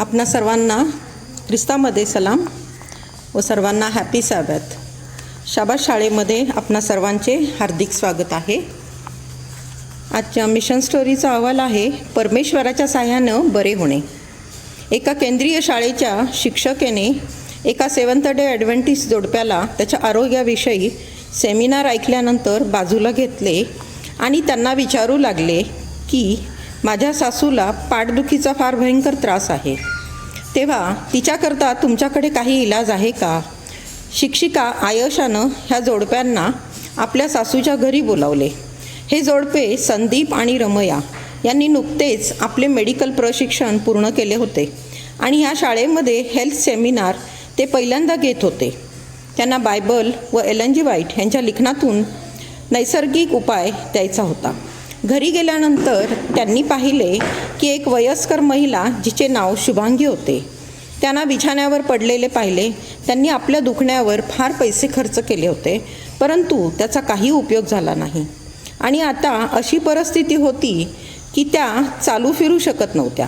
आपणा सर्वांना ख्रिस्तामध्ये सलाम व सर्वांना हॅपी सॅबॅथ. शाबास शाळेमध्ये आपणा सर्वांचे हार्दिक स्वागत आहे. आजच्या मिशन स्टोरीचा अहवाल आहे परमेश्वराच्या साह्यानं बरे होणे. एका केंद्रीय शाळेच्या शिक्षकेने एका सेवंथ डे ॲडव्हेंटिस्ट जोडप्याला त्याच्या आरोग्याविषयी सेमिनार ऐकल्यानंतर बाजूला घेतले आणि त्यांना विचारू लागले की माझ्या सासूला पाठदुखीचा फार भयंकर त्रास आहे, तेव्हा तिच्याकरता तुमच्याकडे काही इलाज आहे का? शिक्षिका आयशानं ह्या जोडप्यांना आपल्या सासूच्या घरी बोलावले. हे जोडपे संदीप आणि रमया यांनी नुकतेच आपले मेडिकल प्रशिक्षण पूर्ण केले होते आणि ह्या शाळेमध्ये हेल्थ सेमिनार ते पहिल्यांदा घेत होते. त्यांना बायबल व एलन जी व्हाईट यांच्या लिखाणातून नैसर्गिक उपाय द्यायचा होता. घरी गेल्यानंतर त्यांनी पाहिले की एक वयस्कर महिला जिचे नाव शुभांगी होते, त्यांना बिछाण्यावर पडलेले पाहिले. त्यांनी आपल्या दुखण्यावर फार पैसे खर्च केले होते, परंतु त्याचा काही उपयोग झाला नाही आणि आता अशी परिस्थिती होती की त्या चालू फिरू शकत नव्हत्या.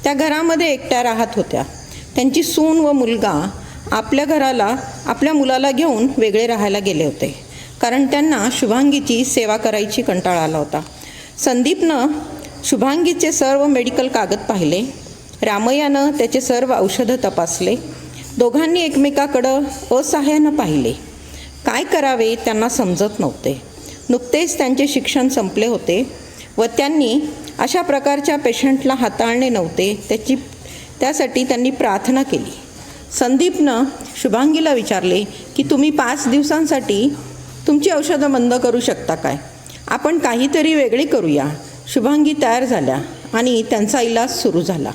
त्या घरामध्ये एकट्या राहत होत्या. त्यांची सून व मुलगा आपल्या मुलाला घेऊन वेगळे राहायला गेले होते, कारण त्यांना शुभांगीची सेवा करायची कंटाळा आला होता. संदीपनं शुभांगीचे सर्व मेडिकल कागद पाहिले. रामयानं त्याचे सर्व औषधं तपासले. दोघांनी एकमेकाकडं असहाय्यानं पाहिले. काय करावे त्यांना समजत नव्हते. नुकतेच त्यांचे शिक्षण संपले होते व त्यांनी अशा प्रकारच्या पेशंटला हाताळणे नव्हते. त्यासाठी त्यांनी प्रार्थना केली. संदीपनं शुभांगीला विचारले की तुम्ही 5 दिवसांसाठी तुमची औषधं बंद करू शकता काय? आपण काहीतरी वेगळे करूया. शुभांगी तयार झाल्या आणि त्यांचा इलाज सुरू झाला.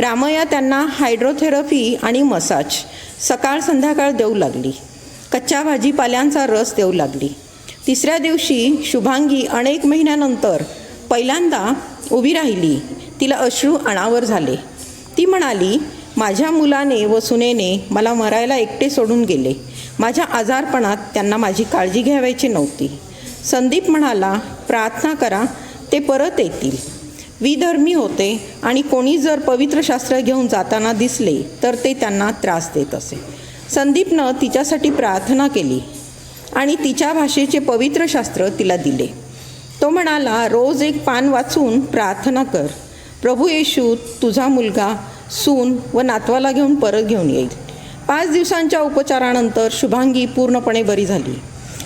रामया त्यांना हायड्रोथेरपी आणि मसाज सकाळ संध्याकाळ देऊ लागली. कच्च्या भाजीपाल्यांचा रस देऊ लागली. 3ऱ्या दिवशी शुभांगी अनेक महिन्यानंतर पहिल्यांदा उभी राहिली. तिला अश्रू अनावर झाले. ती म्हणाली, माझ्या मुलाने व सुनेने मला मरायला एकटे सोडून गेले. माझ्या आजारपणात त्यांना माझी काळजी घ्यावायची नव्हती. संदीप म्हणाला, प्रार्थना करा, ते परत येतील. विधर्मी होते आणि कोणी जर पवित्र शास्त्र घेऊन जाताना दिसले तर ते त्यांना त्रास देत असे. संदीपनं तिच्यासाठी प्रार्थना केली आणि तिच्या भाषेचे पवित्र शास्त्र तिला दिले. तो म्हणाला, रोज एक पान वाचून प्रार्थना कर. प्रभू येशू तुझा मुलगा, सून व नातवाला घेऊन परत घेऊन येईल. 5 दिवसांच्या उपचारानंतर शुभांगी पूर्णपणे बरी झाली.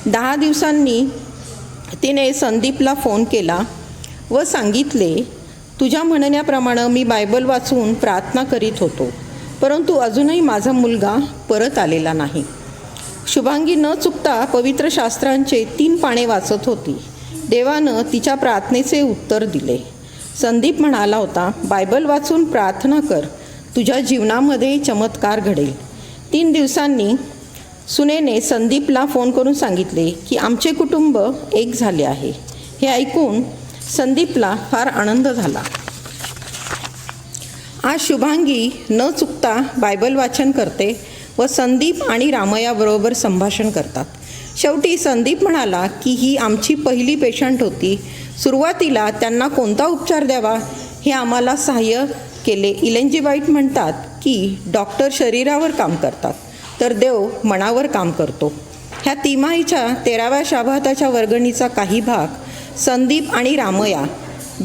10 दिवसांनी तिने संदीपला फोन केला व सांगितले, तुझ्या म्हणण्याप्रमाणे मी बायबल वाचून प्रार्थना करीत होतो, परंतु अजूनही माझा मुलगा परत आलेला नाही. शुभांगी न चुकता पवित्र शास्त्रांचे 3 पाने वाचत होती. देवानं तिच्या प्रार्थनेचे उत्तर दिले. संदीप म्हणाला होता, बायबल वाचून प्रार्थना कर, तुझ्या जीवनामध्ये चमत्कार घडेल. 3 दिवसांनी सुनेने संदीपला फोन करून सांगितले की आमचे कुटुंब एक झाले आहे. हे ऐकून संदीपला फार आनंद झाला. आज शुभांगी न चुकता बायबल वाचन करते व संदीप आणि रामयाबरोबर संभाषण करतात. शेवटी संदीप म्हणाला की ही आमची पहिली पेशंट होती. सुरुवातीला त्यांना कोणता उपचार द्यावा हे आम्हाला सहाय्य केले. एलन जी व्हाईट म्हणतात की डॉक्टर शरीरावर काम करतात तर देव मनावर काम करतो. ह्या तिमाहीच्या 13व्या शाबाताच्या वर्गणीचा काही भाग संदीप आणि रामया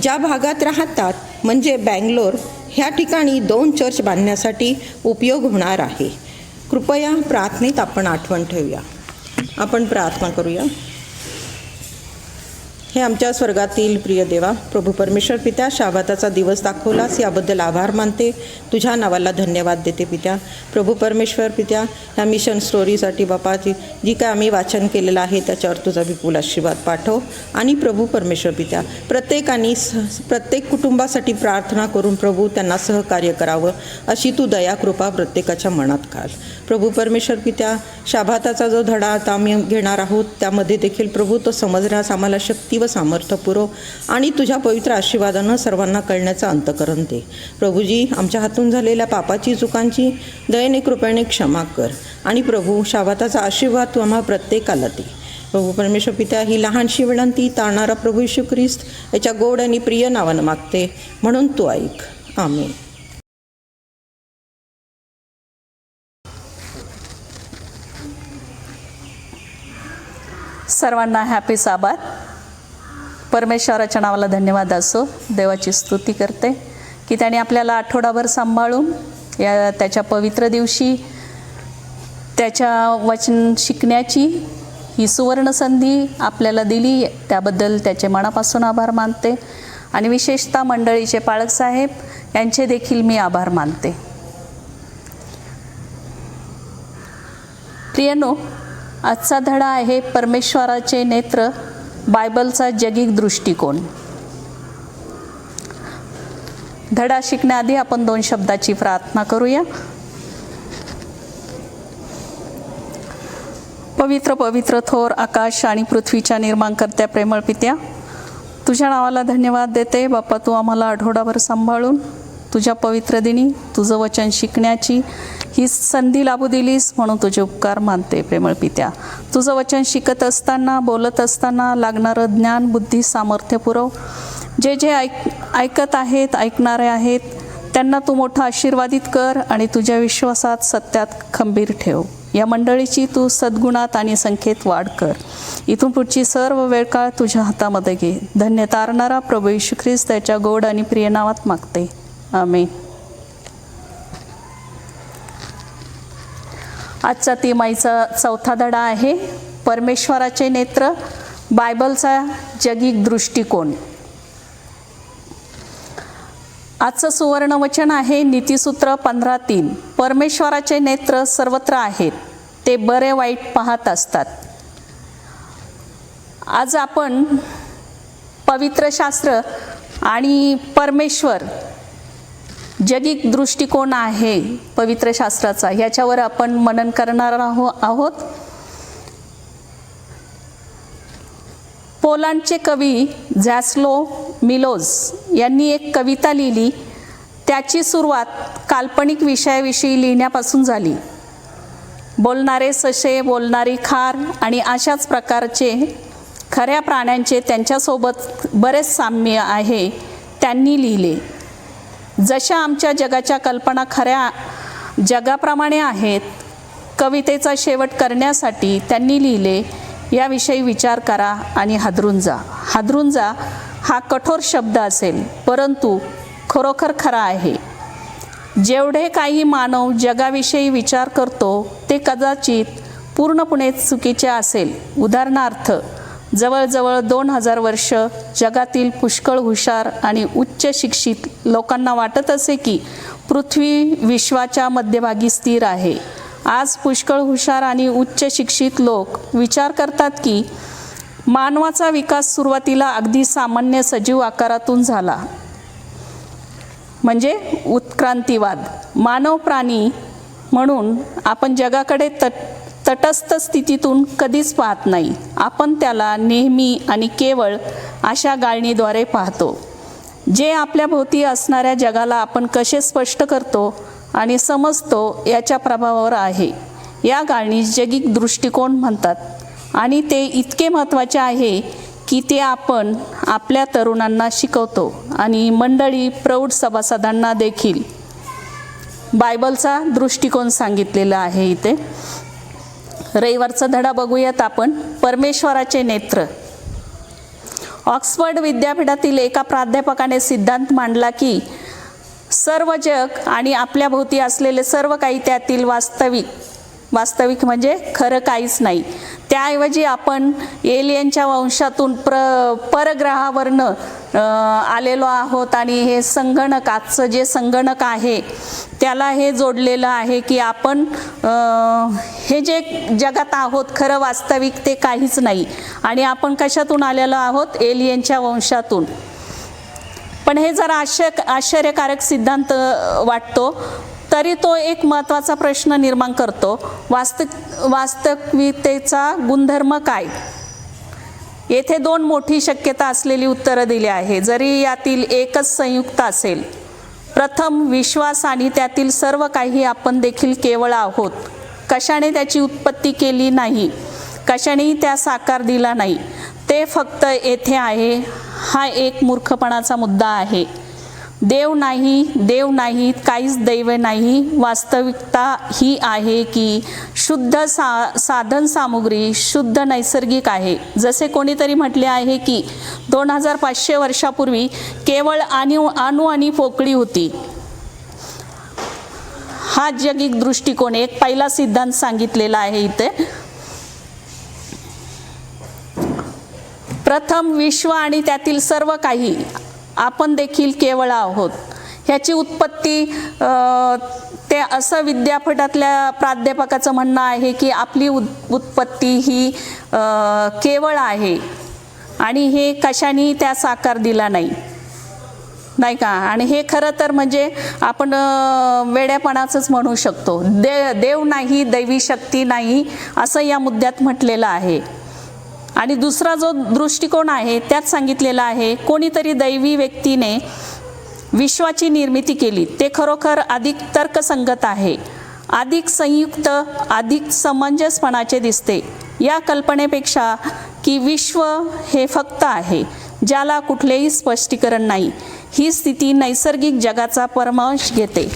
ज्या भागात राहतात म्हणजे बँगलोर ह्या ठिकाणी 2 चर्च बांधण्यासाठी उपयोग होणार आहे. कृपया प्रार्थनेत आपण आठवण ठेवूया. आपण प्रार्थना करूया. हे आमच्या स्वर्गातील प्रिय देवा, प्रभू परमेश्वर पित्या, शाबाताचा दिवस दाखवलास याबद्दल आभार मानते. तुझ्या नावाला धन्यवाद देते पित्या. प्रभू परमेश्वर पित्या, ह्या मिशन स्टोरीसाठी बापा जी काय आम्ही वाचन केलेलं आहे त्याच्यावर तुझा विपुल आशीर्वाद पाठव. आणि प्रभू परमेश्वर पित्या, प्रत्येक कुटुंबासाठी प्रार्थना करून प्रभू त्यांना सहकार्य करावं अशी तू दया कृपा प्रत्येकाच्या मनात घाल. प्रभू परमेश्वर पित्या, शाबाताचा जो धडा आता आम्ही घेणार आहोत त्यामध्ये देखील प्रभू तो समजण्यास आम्हाला शक्ती व सामर्थ्य पुरव आणि तुझ्या पवित्र आशीर्वादानं सर्वांना कळण्याचं अंतकरण दे. प्रभूजी, आमच्या हातून झालेल्या पापाची चुकांची दयेने कृपेने क्षमा कर आणि प्रभू शाबाताचा आशीर्वाद तू आम्हा प्रत्येकाला दे. प्रभू परमेश्वर पित्या, ही लहानशी विनंती तारणारा प्रभू येशू ख्रिस्त याच्या गोड आणि प्रिय नावानं मागते, म्हणून तू ऐक. आमेन. सर्वांना हॅपी साबात. परमेश्वराच्या नावाला धन्यवाद असो. देवाची स्तुती करते की त्याने आपल्याला आठवडाभर सांभाळून त्याच्या पवित्र दिवशी त्याच्या वचन शिकण्याची ही सुवर्ण संधी आपल्याला दिली, त्याबद्दल त्याचे मनापासून आभार मानते. आणि विशेषतः मंडळीचे पाळक साहेब यांचे देखील मी आभार मानते. प्रियनो, आजचा धडा आहे परमेश्वराचे नेत्र, बायबलचा जगिक दृष्टिकोन. धडा शिकण्याआधी आपण 2 शब्दाची प्रार्थना करूया. पवित्र पवित्र थोर आकाश आणि पृथ्वीच्या निर्माणकर्त्या प्रेमळ पित्या, तुझ्या नावाला धन्यवाद देते. बाप्पा, तू आम्हाला आठवडाभर सांभाळून तुझ्या पवित्र दिनी तुझं वचन शिकण्याची ही संधी लाभू दिलीस म्हणून तुझे उपकार मानते. प्रेमळ पित्या, तुझं वचन शिकत असताना, बोलत असताना लागणारं ज्ञान, बुद्धी, सामर्थ्य पुरव. जे जे ऐकत आहेत, ऐकणारे आहेत, त्यांना तू मोठं आशीर्वादित कर आणि तुझ्या विश्वासात, सत्यात खंबीर ठेव. या मंडळीची तू सद्गुणात आणि संख्येत वाढ कर. इथून पुढची सर्व वेळ काळ तुझ्या हातामध्ये घे. धन्य तारणारा प्रभू येशू ख्रिस्त त्याच्या गोड आणि प्रिय नावात मागते, आमेन. आजचा तिमाहीचा 4था धडा आहे परमेश्वराचे नेत्र, बायबलचा जगिक दृष्टिकोन. आजचं सुवर्ण वचन आहे नीतिसूत्र 15:3. परमेश्वराचे नेत्र सर्वत्र आहेत, ते बरे वाईट पाहत असतात. आज आपण पवित्र शास्त्र आणि परमेश्वर जगिक दृष्टिकोन आहे पवित्र शास्त्राचा, ह्याच्यावर आपण मनन करणार आहोत. पोलंडचे कवी झॅस्लो मिलोज यांनी एक कविता लिहिली. त्याची सुरुवात काल्पनिक विषयाविषयी लिहिण्यापासून झाली. बोलणारे ससे, बोलणारी खार आणि अशाच प्रकारचे खऱ्या प्राण्यांचे त्यांच्यासोबत बरेच साम्य आहे त्यांनी लिहिले. जशा आमच्या जगाच्या कल्पना खऱ्या जगाप्रमाणे आहेत, कवितेचा शेवट करण्यासाठी त्यांनी लिहिले, याविषयी विचार करा आणि हादरून जा. हादरून जा हा कठोर शब्द असेल, परंतु खरोखर खरा आहे. जेवढे काही मानव जगाविषयी विचार करतो ते कदाचित पूर्णपणे चुकीचे असेल. उदाहरणार्थ, जवळजवळ 2000 वर्ष जगातील पुष्कळ हुशार आणि उच्च शिक्षित लोकांना वाटत असे की पृथ्वी विश्वाच्या मध्यभागी स्थिर आहे. आज पुष्कळ हुशार आणि उच्च शिक्षित लोक विचार करतात की मानवाचा विकास सुरुवातीला अगदी सामान्य सजीव आकारातून झाला, म्हणजे उत्क्रांतिवाद. मानव प्राणी म्हणून आपण जगाकडे तटस्थ स्थितीतून कधीच पाहत नाही. आपण त्याला नेहमी आणि केवळ अशा गाळणीद्वारे पाहतो. जे आपल्या भोवती असणाऱ्या जगाला आपण कसे स्पष्ट करतो आणि समजतो याच्या प्रभावावर आहे. या गाळणी जगिक दृष्टिकोन म्हणतात आणि ते इतके महत्त्वाचे आहे की ते आपण आपल्या तरुणांना शिकवतो आणि मंडळी, प्रौढ सभासदांना देखील बायबलचा दृष्टिकोन सांगितलेला आहे. इथे रविवारचा धडा बघूयात आपण. परमेश्वराचे नेत्र. ऑक्सफर्ड विद्यापीठातील एका प्राध्यापकाने सिद्धांत मांडला की सर्व जग आणि आपल्या भोवती असलेले सर्व काही त्यातील वास्तविक म्हणजे खरं काहीच नाही. त्याऐवजी आपण एलियनच्या वंशातून परग्रहावरनं आलेलो आहोत आणि हे संगणक, आजचं जे संगणक आहे त्याला हे जोडलेलं आहे की आपण हे जे जगात आहोत खरं वास्तविक ते काहीच नाही आणि आपण कशातून आलेलो आहोत? एलियनच्या वंशातून. पण हे जरा आश्चर्यकारक सिद्धांत वाटतो, तरी तो एक महत्त्वाचा प्रश्न निर्माण करतो. वास्तविकतेचा गुणधर्म काय? येथे 2 मोठी शक्यता असलेली उत्तरं दिली आहे, जरी यातील एकच संयुक्त असेल. प्रथम, विश्वास आणि त्यातील सर्व काही आपण देखील केवळ आहोत. कशाने त्याची उत्पत्ती केली नाही, कशानेही त्यास आकार दिला नाही, ते फक्त येथे आहे. हा एक मूर्खपणाचा मुद्दा आहे. देव नाही, काहीच दैव नाही. वास्तविकता ही आहे की शुद्ध साधन सामुग्री शुद्ध नैसर्गिक आहे. जसे कोणीतरी म्हटले आहे की 2500 वर्षापूर्वी केवळ अणु आणि पोकळी होती. हा जगिक दृष्टिकोन एक पहिला सिद्धांत सांगितलेला आहे इथे. प्रथम विश्व आणि त्यातील सर्व काही, आपण देखील केवळ आहोत. ह्याची उत्पत्ती ते असं विद्यापीठातल्या प्राध्यापकाचं म्हणणं आहे की आपली उत्पत्ती ही केवळ आहे आणि हे कशाने त्यास आकार दिला नाही का. आणि हे खरं तर म्हणजे आपण वेड्यापणाचंच म्हणू शकतो. देव नाही, दैवी शक्ती नाही असं या मुद्द्यात म्हटलेलं आहे. आणि दुसरा जो दृष्टिकोन आहे त्यात सांगितलेला आहे कोणीतरी दैवी व्यक्तीने विश्वाची निर्मिती केली. ते खरोखर अधिक तर्कसंगत आहे, अधिक संयुक्त, अधिक समंजसपणाचे दिसते या कल्पनेपेक्षा की विश्व हे फक्त आहे ज्याला कुठलेही स्पष्टीकरण नाही. ही स्थिती नैसर्गिक जगाचा परामर्श घेते.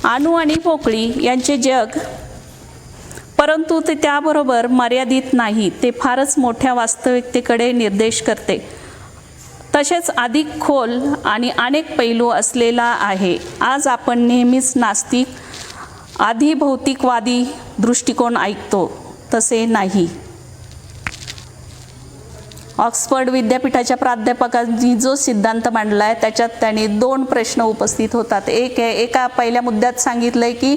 अणु आणि पोकळी यांचे जग, परंतु ते त्याबरोबर मर्यादित नाही. ते फारच मोठ्या वास्तविकतेकडे निर्देश करते. तसेच अधिक खोल आणि अनेक पैलू असलेला आहे. आज आपण नेहमीच नास्तिक, आधिभौतिकवादी दृष्टिकोन ऐकतो, तसे नाही. ऑक्सफर्ड विद्यापीठाच्या प्राध्यापकांनी जो सिद्धांत मांडला आहे त्याच्यात त्यांनी 2 प्रश्न उपस्थित होतात. एका पहिल्या मुद्द्यात सांगितलं आहे की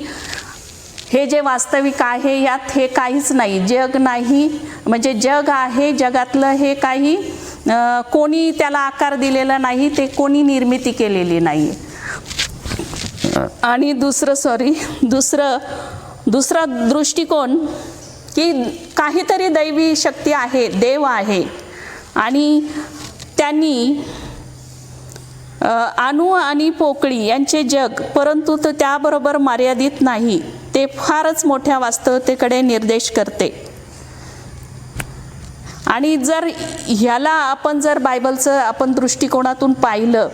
हे जे वास्तविक आहे यात हे काहीच नाही, जग नाही, म्हणजे जग आहे, जगातलं हे काही कोणी त्याला आकार दिलेला नाही, ते कोणी निर्मिती केलेली नाही. आणि दुसरा दृष्टिकोन की काहीतरी दैवी शक्ती आहे, देव आहे आणि त्यांनी अणु आणि पोकळी यांचे जग, परंतु ते त्याबरोबर मर्यादित नाही. ते फारच मोठ्या वास्तवतेकडे निर्देश करते. आणि जर ह्याला आपण जर बायबलचं आपण दृष्टिकोनातून पाहिलं,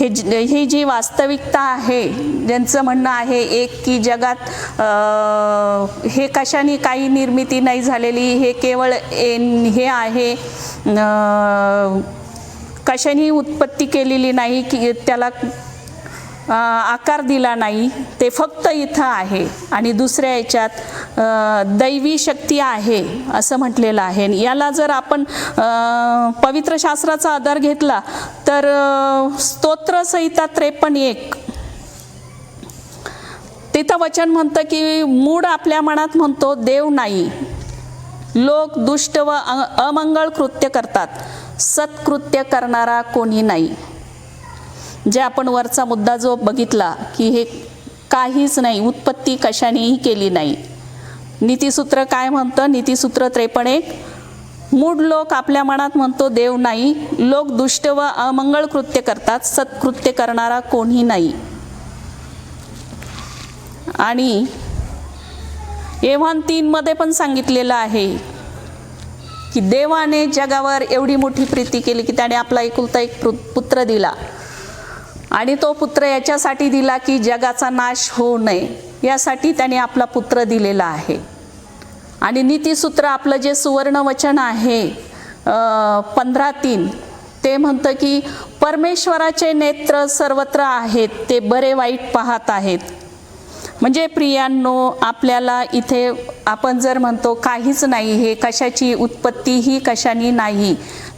ही जी वास्तविकता आहे, ज्यांचं म्हणणं आहे एक की जगात हे कशाने काही निर्मिती नाही झालेली, हे केवळ हे आहे, कशाने उत्पत्ती केलेली नाही, की त्याला आकार दिला नाही, ते फक्त इथं आहे. आणि दुसऱ्या याच्यात दैवी शक्ती आहे असं म्हटलेलं आहे. याला जर आपण पवित्र शास्त्राचा आधार घेतला तर स्तोत्रसंहिता 53:1 तिथं वचन म्हणतं की मूढ आपल्या मनात म्हणतो देव नाही, लोक दुष्ट व अमंगळ कृत्य करतात, सत्कृत्य करणारा कोणी नाही. जे आपण वरचा मुद्दा जो बघितला की हे काहीच नाही, उत्पत्ती कशानेही केली नाही. नीतिसूत्र काय म्हणतं? नीतिसूत्र 53:1 मूढ लोक आपल्या मनात म्हणतो देव नाही, लोक दुष्ट व अमंगळ कृत्य करतात, सत्कृत्य करणारा कोणी नाही. आणि योहान 3:मध्ये पण सांगितलेलं आहे की देवाने जगावर एवढी मोठी प्रीती केली की त्याने आपला एकुलता एक पुत्र दिला. आणि तो पुत्र याच्यासाठी दिला की जगाचा नाश होऊ नये, यासाठी त्याने आपला पुत्र दिलेला आहे. आणि नीतिसूत्र आपलं जे सुवर्ण वचन आहे 15:3 ते म्हणतं की परमेश्वराचे नेत्र सर्वत्र आहेत, ते बरे वाईट पाहत आहेत. म्हणजे प्रियांनो, आपल्याला इथे आपण जर म्हणतो काहीच नाही, हे कशाची उत्पत्ती ही कशाने नाही,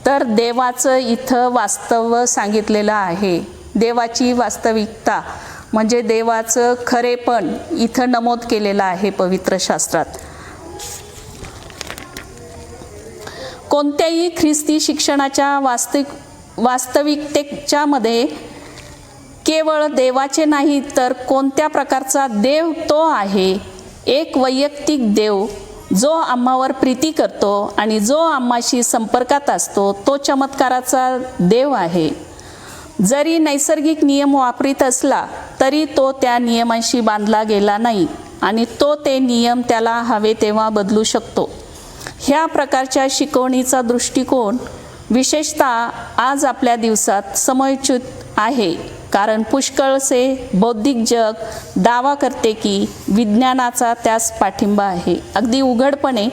तर देवाचं इथं वास्तव सांगितलेलं आहे. देवाची वास्तविकता म्हणजे देवाचं खरेपण इथं नमूद केलेलं आहे पवित्र शास्त्रात. कोणत्याही ख्रिस्ती शिक्षणाच्या वास्तविकतेच्या मध्ये केवळ देवाचे नाही तर कोणत्या प्रकारचा देव तो आहे, एक वैयक्तिक देव जो आम्हावर प्रीती करतो आणि जो आम्हाशी संपर्कात असतो, तो चमत्काराचा देव आहे. जरी नैसर्गिक नियम वापरीत असला तरी तो त्या नियमांशी बांधला गेला नाही आणि तो ते नियम त्याला हवे तेव्हा बदलू शकतो. ह्या प्रकारच्या शिकवणीचा दृष्टिकोन विशेषतः आज आपल्या दिवसात समयोचित आहे, कारण पुष्कळसे बौद्धिक जग दावा करते की विज्ञानाचा त्यास पाठिंबा आहे. अगदी उघडपणे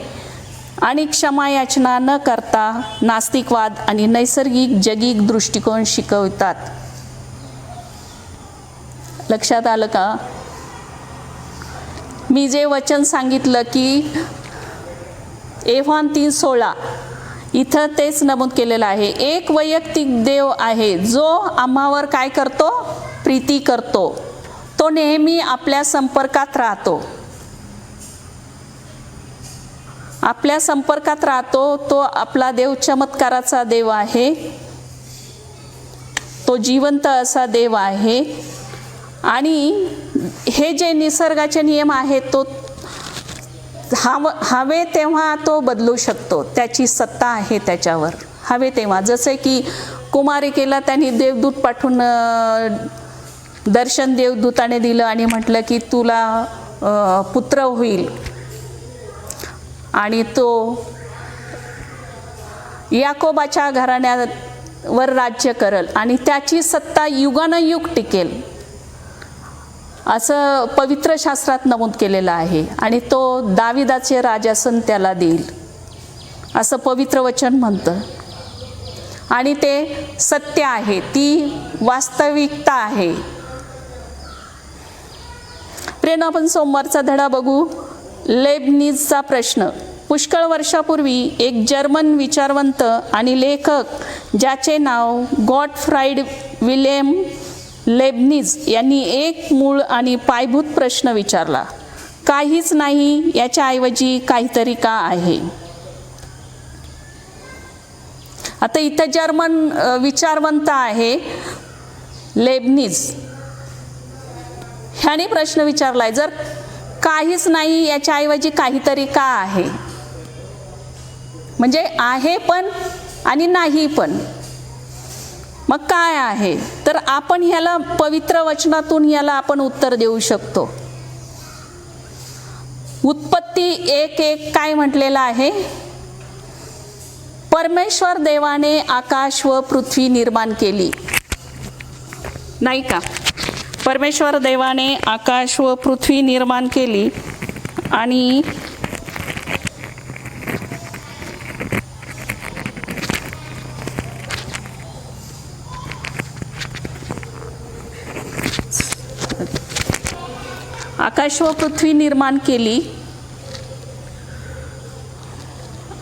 आणि क्षमायाचना न करता नास्तिकवाद आणि नैसर्गिक जगिक दृष्टिकोन शिकवतात. लक्षात आलं का? मी जे वचन सांगितलं की योहान 3:16 इथं तेच नमूद केलेलं आहे. एक वैयक्तिक देव आहे जो आम्हावर काय करतो? प्रीती करतो. तो नेहमी आपल्या संपर्कात राहतो. आपल्या संपर्कात राहतो. तो आपला देव चमत्काराचा देव आहे. तो जिवंत असा देव आहे. आणि हे जे निसर्गाचे नियम आहेत तो हवे तेव्हा तो बदलू शकतो. त्याची सत्ता आहे त्याच्यावर. हवे तेव्हा, जसे की कुमारिकेला त्यांनी देवदूत पाठवून दर्शन देवदूताने दिलं आणि म्हटलं की तुला पुत्र होईल आणि तो याकोबाच्या घराण्यावर राज्य करेल आणि त्याची सत्ता युगानुयुग टिकेल, असं पवित्र शास्त्रात नमूद केलेलं आहे. आणि तो दाविदाचे राजासन त्याला देईल असं पवित्र वचन म्हणतं. आणि ते सत्य आहे, ती वास्तविकता आहे. प्रिय, आपण सोमवारचा धडा बघू. लेबनिझचा प्रश्न. पुष्कळ वर्षापूर्वी एक जर्मन विचारवंत आणि लेखक ज्याचे नाव गॉटफ्राईड विलेम लेबनिझ यांनी एक मूळ आणि पायाभूत प्रश्न विचारला. काहीच नाही याच्याऐवजी काहीतरी का आहे? आता इथं जर्मन विचारवंत आहे लेबनिझ, ह्याने प्रश्न विचारलाय, जर काहीच नाही याच्याऐवजी काहीतरी का आहे? म्हणजे आहे पण आणि नाही पण. मग काय आहे? तर आपण ह्याला पवित्र वचनातून ह्याला आपण उत्तर देऊ शकतो. उत्पत्ती 1:1 काय म्हटलेलं आहे? परमेश्वर देवाने आकाश व पृथ्वी निर्माण केली, नाही का? परमेश्वर देवाने आकाश व पृथ्वी निर्माण केली. आणि आकाश व पृथ्वी निर्माण केली.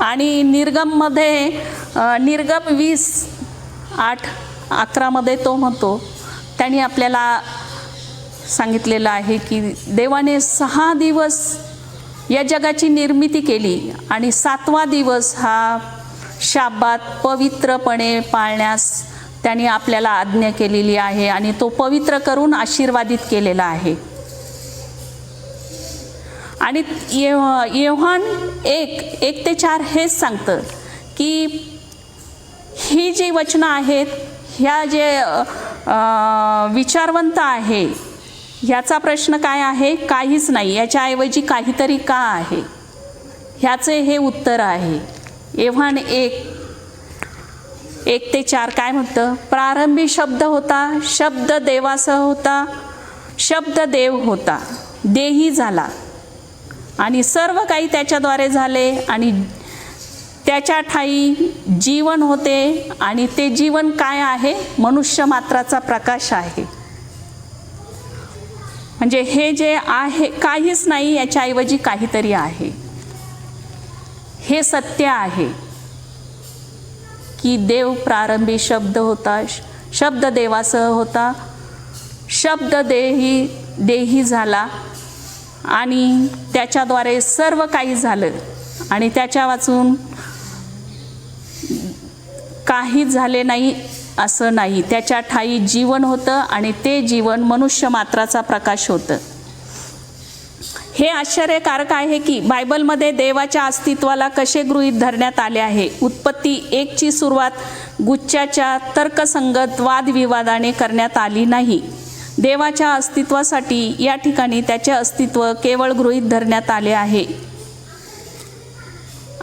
आणि निर्गममध्ये निर्गम 20:8-11 तो म्हणतो, त्यांनी आपल्याला सांगितलेलं आहे की देवाने 6 दिवस या जगाची निर्मिती केली आणि 7वा दिवस हा शाबात पवित्रपणे पाळण्यास त्यांनी आपल्याला आज्ञा केलेली आहे आणि तो पवित्र करून आशीर्वादित केलेला आहे. आणि योहान 1:1-4 हेच सांगतं की ही जी वचनं आहेत, ह्या जे विचारवंत आहे ह्याचा प्रश्न काय आहे? काहीच नाही, याच्याऐवजी काहीतरी का आहे? ह्याचे हे उत्तर आहे. योहान 1:1-4 काय म्हणतं? प्रारंभी शब्द होता, शब्द देवासह होता, शब्द देव होता, देही झाला आणि सर्व काही त्याच्याद्वारे झाले आणि त्याच्या ठाई जीवन होते आणि ते जीवन काय आहे? मनुष्य मात्राचा प्रकाश आहे. म्हणजे हे जे आहे काहीच नाही याच्याऐवजी काहीतरी आहे. हे सत्य आहे की देव प्रारंभी शब्द होता, शब्द देवासह होता, शब्द देही झाला आणि त्याच्याद्वारे सर्व काही झालं आणि त्याच्या वाचून काही झाले नाही असं नाही. त्याच्या ठाई जीवन होतं आणि ते जीवन मनुष्य मात्राचा प्रकाश होतं. हे आश्चर्यकारक आहे की बायबलमध्ये देवाच्या अस्तित्वाला कसे गृहीत धरण्यात आले आहे. उत्पत्ती 1ची सुरुवात गुच्छाच्या तर्कसंगत वादविवादाने करण्यात आली नाही. देवाच्या अस्तित्वासाठी या ठिकाणी त्याचे अस्तित्व केवळ गृहीत धरण्यात आले आहे.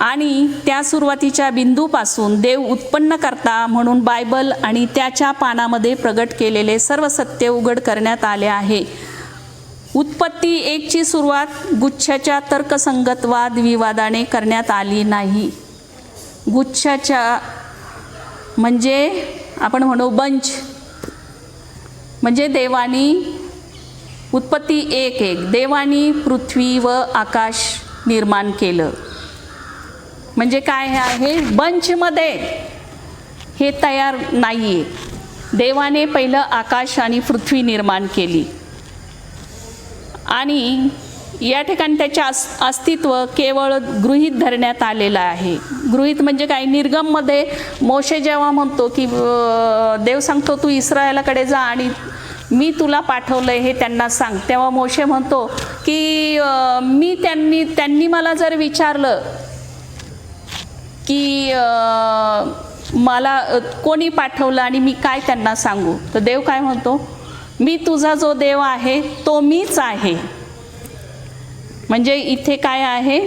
आणि त्या सुरुवातीच्या बिंदूपासून देव उत्पन्न करता म्हणून बायबल आणि त्याच्या पानामध्ये प्रगट केलेले सर्व सत्य उघड करण्यात आले आहे. उत्पत्ती 1ची सुरुवात गुच्छाच्या तर्कसंगत वादविवादाने करण्यात आली नाही. गुच्छाच्या म्हणजे आपण म्हणू बंच, म्हणजे देवानी उत्पत्ती 1:1 देवानी पृथ्वी व आकाश निर्माण केलं. म्हणजे काय आहे, बंचमध्ये हे तयार नाही आहे. देवाने पहिलं आकाश आणि पृथ्वी निर्माण केली आणि या ठिकाणी त्याचे अस्तित्व केवळ गृहीत धरण्यात आलेलं आहे. गृहीत म्हणजे काय, निर्गममध्ये मोशे जेव्हा म्हणतो की देव सांगतो तू इस्रायलाकडे जा आणि मी तुला पाठवलं हे त्यांना सांग, तेव्हा मोशे म्हणतो की त्यांनी मला जर विचारलं की मला कोणी पाठवलं आणि मी काय त्यांना सांगू, तर देव काय म्हणतो, मी तुझा जो देव आहे तो मीच आहे. म्हणजे इथे काय आहे,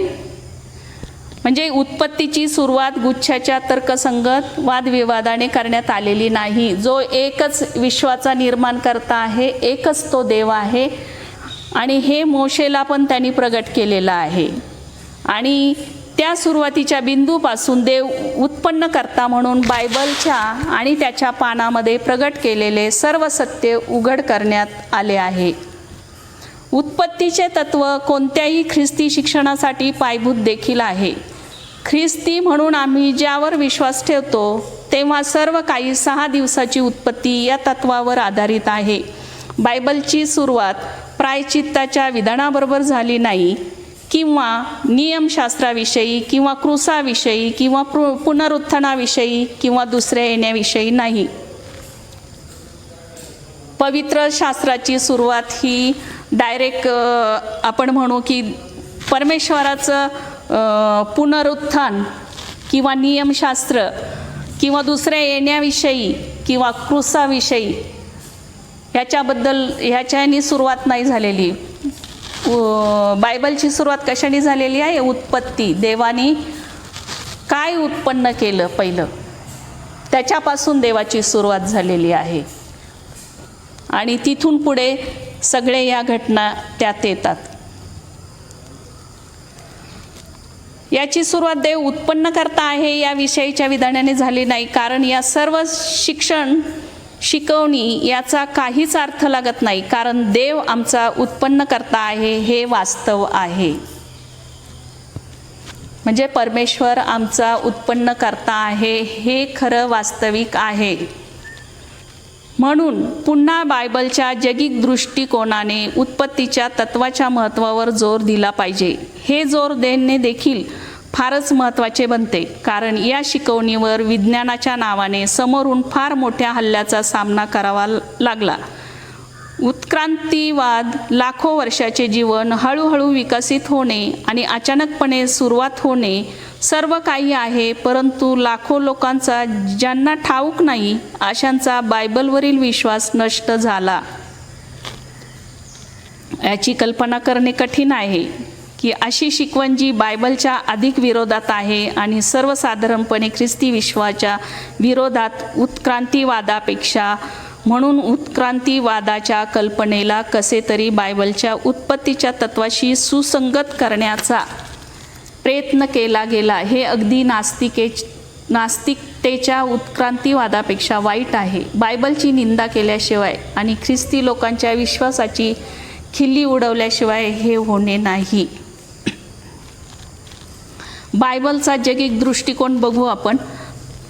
म्हणजे उत्पत्तीची सुरुवात गुच्छाच्या तर्कसंगत वादविवादाने करण्यात आलेली नाही. जो एकच विश्वाचा निर्माण करता आहे, एकच तो देव आहे आणि हे मोशेला पण त्यांनी प्रगट केलेलं आहे. आणि त्या सुरुवातीच्या बिंदूपासून देव उत्पन्न करता म्हणून बायबलच्या आणि त्याच्या पानामध्ये प्रगट केलेले सर्व सत्य उघड करण्यात आले आहे. उत्पत्तीचे तत्व कोणत्याही ख्रिस्ती शिक्षणासाठी पायाभूत देखील आहे. ख्रिस्ती म्हणून आम्ही ज्यावर विश्वास ठेवतो तेव्हा सर्व काही 6 दिवसाची उत्पत्ती या तत्वावर आधारित आहे. बायबलची सुरुवात प्रायश्चित्ताच्या विधानाबरोबर झाली नाही किंवा नियमशास्त्राविषयी किंवा क्रूसाविषयी किंवा पुनरुत्थानाविषयी किंवा दुसऱ्या येण्याविषयी नाही. पवित्र शास्त्राची सुरुवात ही डायरेक्ट आपण म्हणू की परमेश्वराचं पुनरुत्थान किंवा नियमशास्त्र किंवा दुसऱ्या येण्याविषयी किंवा क्रूसाविषयी ह्याच्यानी सुरुवात नाही झालेली. बायबलची सुरुवात कशाने झालेली आहे, उत्पत्ती. देवाने काय उत्पन्न केलं पहिलं त्याच्यापासून देवाची सुरुवात झालेली आहे आणि तिथून पुढे सगळे या घटना त्यात येतात. याची सुरुवात देव उत्पन्न करता आहे या विषयीच्या विधानाने झाली नाही, कारण या सर्व शिकवणी याचा काहीच अर्थ लागत नाही, कारण देव आमचा उत्पन्न करता आहे हे वास्तव आहे. म्हणजे परमेश्वर आमचा उत्पन्न करता आहे हे खरं वास्तविक आहे. म्हणून पुन्हा बायबलच्या जगिक दृष्टिकोनाने उत्पत्तीच्या तत्वाच्या महत्त्वावर जोर दिला पाहिजे. हे जोर देणे देखील फारच महत्त्वाचे बनते, कारण या शिकवणीवर विज्ञानाच्या नावाने समोरून फार मोठ्या हल्ल्याचा सामना करावा लागला. उत्क्रांतीवाद, लाखो वर्षाचे जीवन, हळूहळू विकसित होणे आणि अचानकपणे सुरुवात होणे सर्व काही आहे, परंतु लाखो लोकांचा, ज्यांना ठाऊक नाही अशांचा बायबलवरील विश्वास नष्ट झाला. याची कल्पना करणे कठीण आहे की अशी शिकवण जी बायबलच्या अधिक विरोधात आहे आणि सर्वसाधारणपणे ख्रिस्ती विश्वाच्या विरोधात उत्क्रांतीवादापेक्षा, म्हणून उत्क्रांतीवादाच्या कल्पनेला कसे तरी बायबलच्या उत्पत्तीच्या तत्वाशी सुसंगत करण्याचा प्रयत्न केला गेला. हे अगदी नास्तिकतेच्या उत्क्रांतीवादापेक्षा वाईट आहे. बायबलची निंदा केल्याशिवाय आणि ख्रिस्ती लोकांच्या विश्वासाची खिल्ली उडवल्याशिवाय हे होणे नाही. बायबलचा जगिक दृष्टिकोन बघू आपण.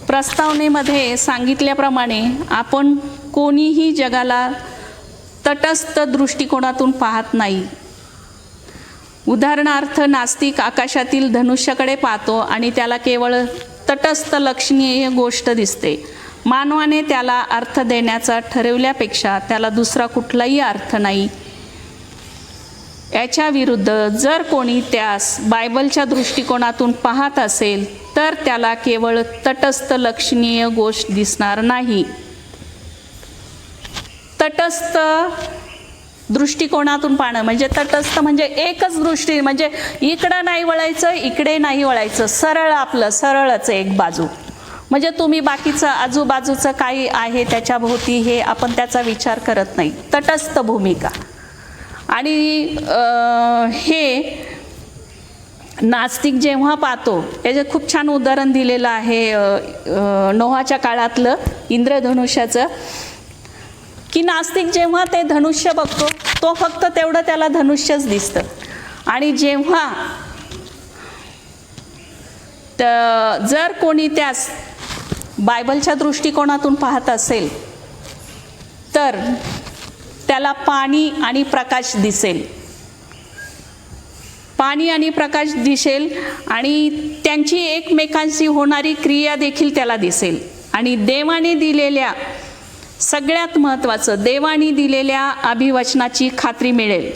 प्रस्तावनेमध्ये सांगितल्याप्रमाणे आपण कोणीही जगाला तटस्थ दृष्टिकोनातून पाहत नाही. उदाहरणार्थ नास्तिक आकाशातील धनुष्याकडे पाहतो आणि त्याला केवळ तटस्थ लक्षणीय गोष्ट दिसते. मानवाने त्याला अर्थ देण्याचा ठरवल्यापेक्षा त्याला दुसरा कुठलाही अर्थ नाही. याच्या विरुद्ध जर कोणी त्यास बायबलच्या दृष्टिकोनातून पाहत असेल तर त्याला केवळ तटस्थ लक्षणीय गोष्ट दिसणार नाही. तटस्थ दृष्टिकोनातून पाहणं म्हणजे तटस्थ म्हणजे एकच दृष्टी, म्हणजे इकडं नाही वळायचं, इकडे नाही वळायचं, सरळ आपलं सरळच एक बाजू. म्हणजे तुम्ही बाकीचं आजूबाजूचं काही आहे त्याच्याभोवती हे आपण त्याचा विचार करत नाही, तटस्थ भूमिका. आणि हे नास्तिक जेव्हा पाहतो, याचं खूप छान उदाहरण दिलेलं आहे नोहाच्या काळातलं इंद्रधनुष्याचं, की नास्तिक जेव्हा ते धनुष्य बघतो तो फक्त तेवढं त्याला धनुष्यच दिसतं. आणि जेव्हा जर कोणी त्यास बायबलच्या दृष्टिकोनातून पाहत असेल तर त्याला पाणी आणि प्रकाश दिसेल, पाणी आणि प्रकाश दिसेल आणि त्यांची एकमेकांशी होणारी क्रिया देखील त्याला दिसेल. आणि देवाने दिलेल्या सगळ्यात महत्त्वाचं, देवाने दिलेल्या अभिवचनाची खात्री मिळेल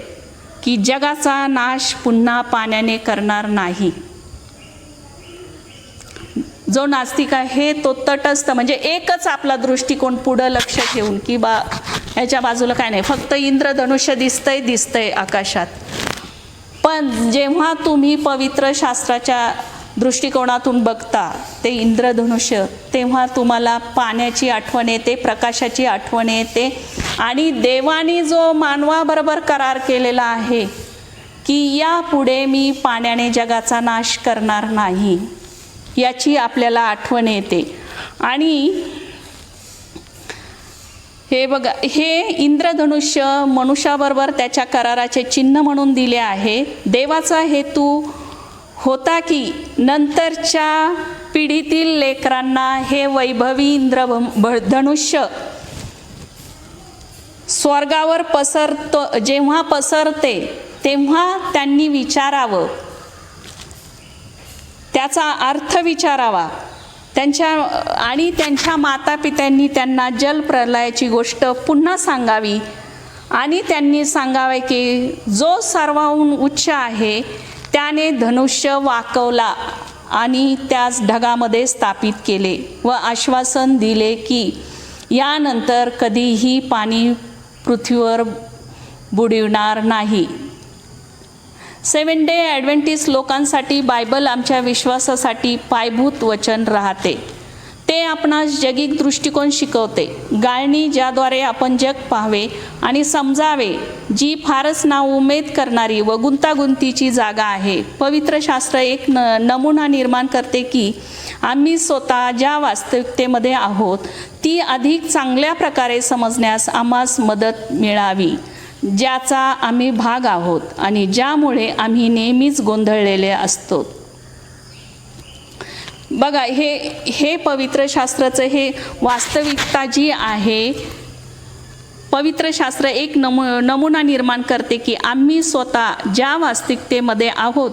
की जगाचा नाश पुन्हा पाण्याने करणार नाही. जो नास्तिक आहे तो तटस्थ म्हणजे एकच आपला दृष्टिकोन पुढं लक्ष ठेवून की ह्याच्या बाजूला काय नाही, फक्त इंद्रधनुष्य दिसतंय आकाशात. पण जेव्हा तुम्ही पवित्र शास्त्राच्या दृष्टिकोनातून बघता ते इंद्रधनुष्य, तेव्हा तुम्हाला पाण्याची आठवण येते, प्रकाशाची आठवण येते. आणि देवाने जो मानवाबरोबर करार केलेला आहे की यापुढे मी पाण्याने जगाचा नाश करणार नाही, याची आपल्याला आठवण येते. आणि हे बघा, हे इंद्रधनुष्य मनुष्याबरोबर त्याच्या कराराचे चिन्ह म्हणून दिले आहे. देवाचा हेतू होता की नंतरच्या पिढीतील लेकरांना हे वैभवी इंद्रधनुष्य स्वर्गावर जेव्हा पसरते तेव्हा त्यांनी विचारावं, त्याचा अर्थ विचारावा. त्यांच्या मातापित्यांनी त्यांना जलप्रलयाची गोष्ट पुन्हा सांगावी आणि त्यांनी सांगावे की जो सर्वाहून उच्च आहे त्याने धनुष्य वाकवला आणि त्यास ढगामध्ये स्थापित केले व आश्वासन दिले की यानंतर कधीही पाणी पृथ्वीवर बुडविणार नाही. 7 डे ॲडव्हेंटिस्ट लोकांसाठी बायबल आमच्या विश्वासासाठी पायाभूत वचन राहते. ते आपणास जगिक दृष्टिकोन शिकवते, गाळणी ज्याद्वारे आपण जग पाहावे आणि समजावे, जी फारच नाउमेद करणारी व गुंतागुंतीची जागा आहे. पवित्र शास्त्र एक नमुना निर्माण करते की आम्ही स्वतः ज्या वास्तविकतेमध्ये आहोत ती अधिक चांगल्या प्रकारे समजण्यास आम्हास मदत मिळावी, ज्याचा आम्ही भाग आहोत आणि ज्यामुळे आम्ही नेहमीच गोंधळलेले असतो. बघा, हे पवित्र शास्त्राचं हे वास्तविकता जी आहे, पवित्र शास्त्र एक नमुना निर्माण करते की आम्ही स्वतः ज्या वास्तविकतेमध्ये आहोत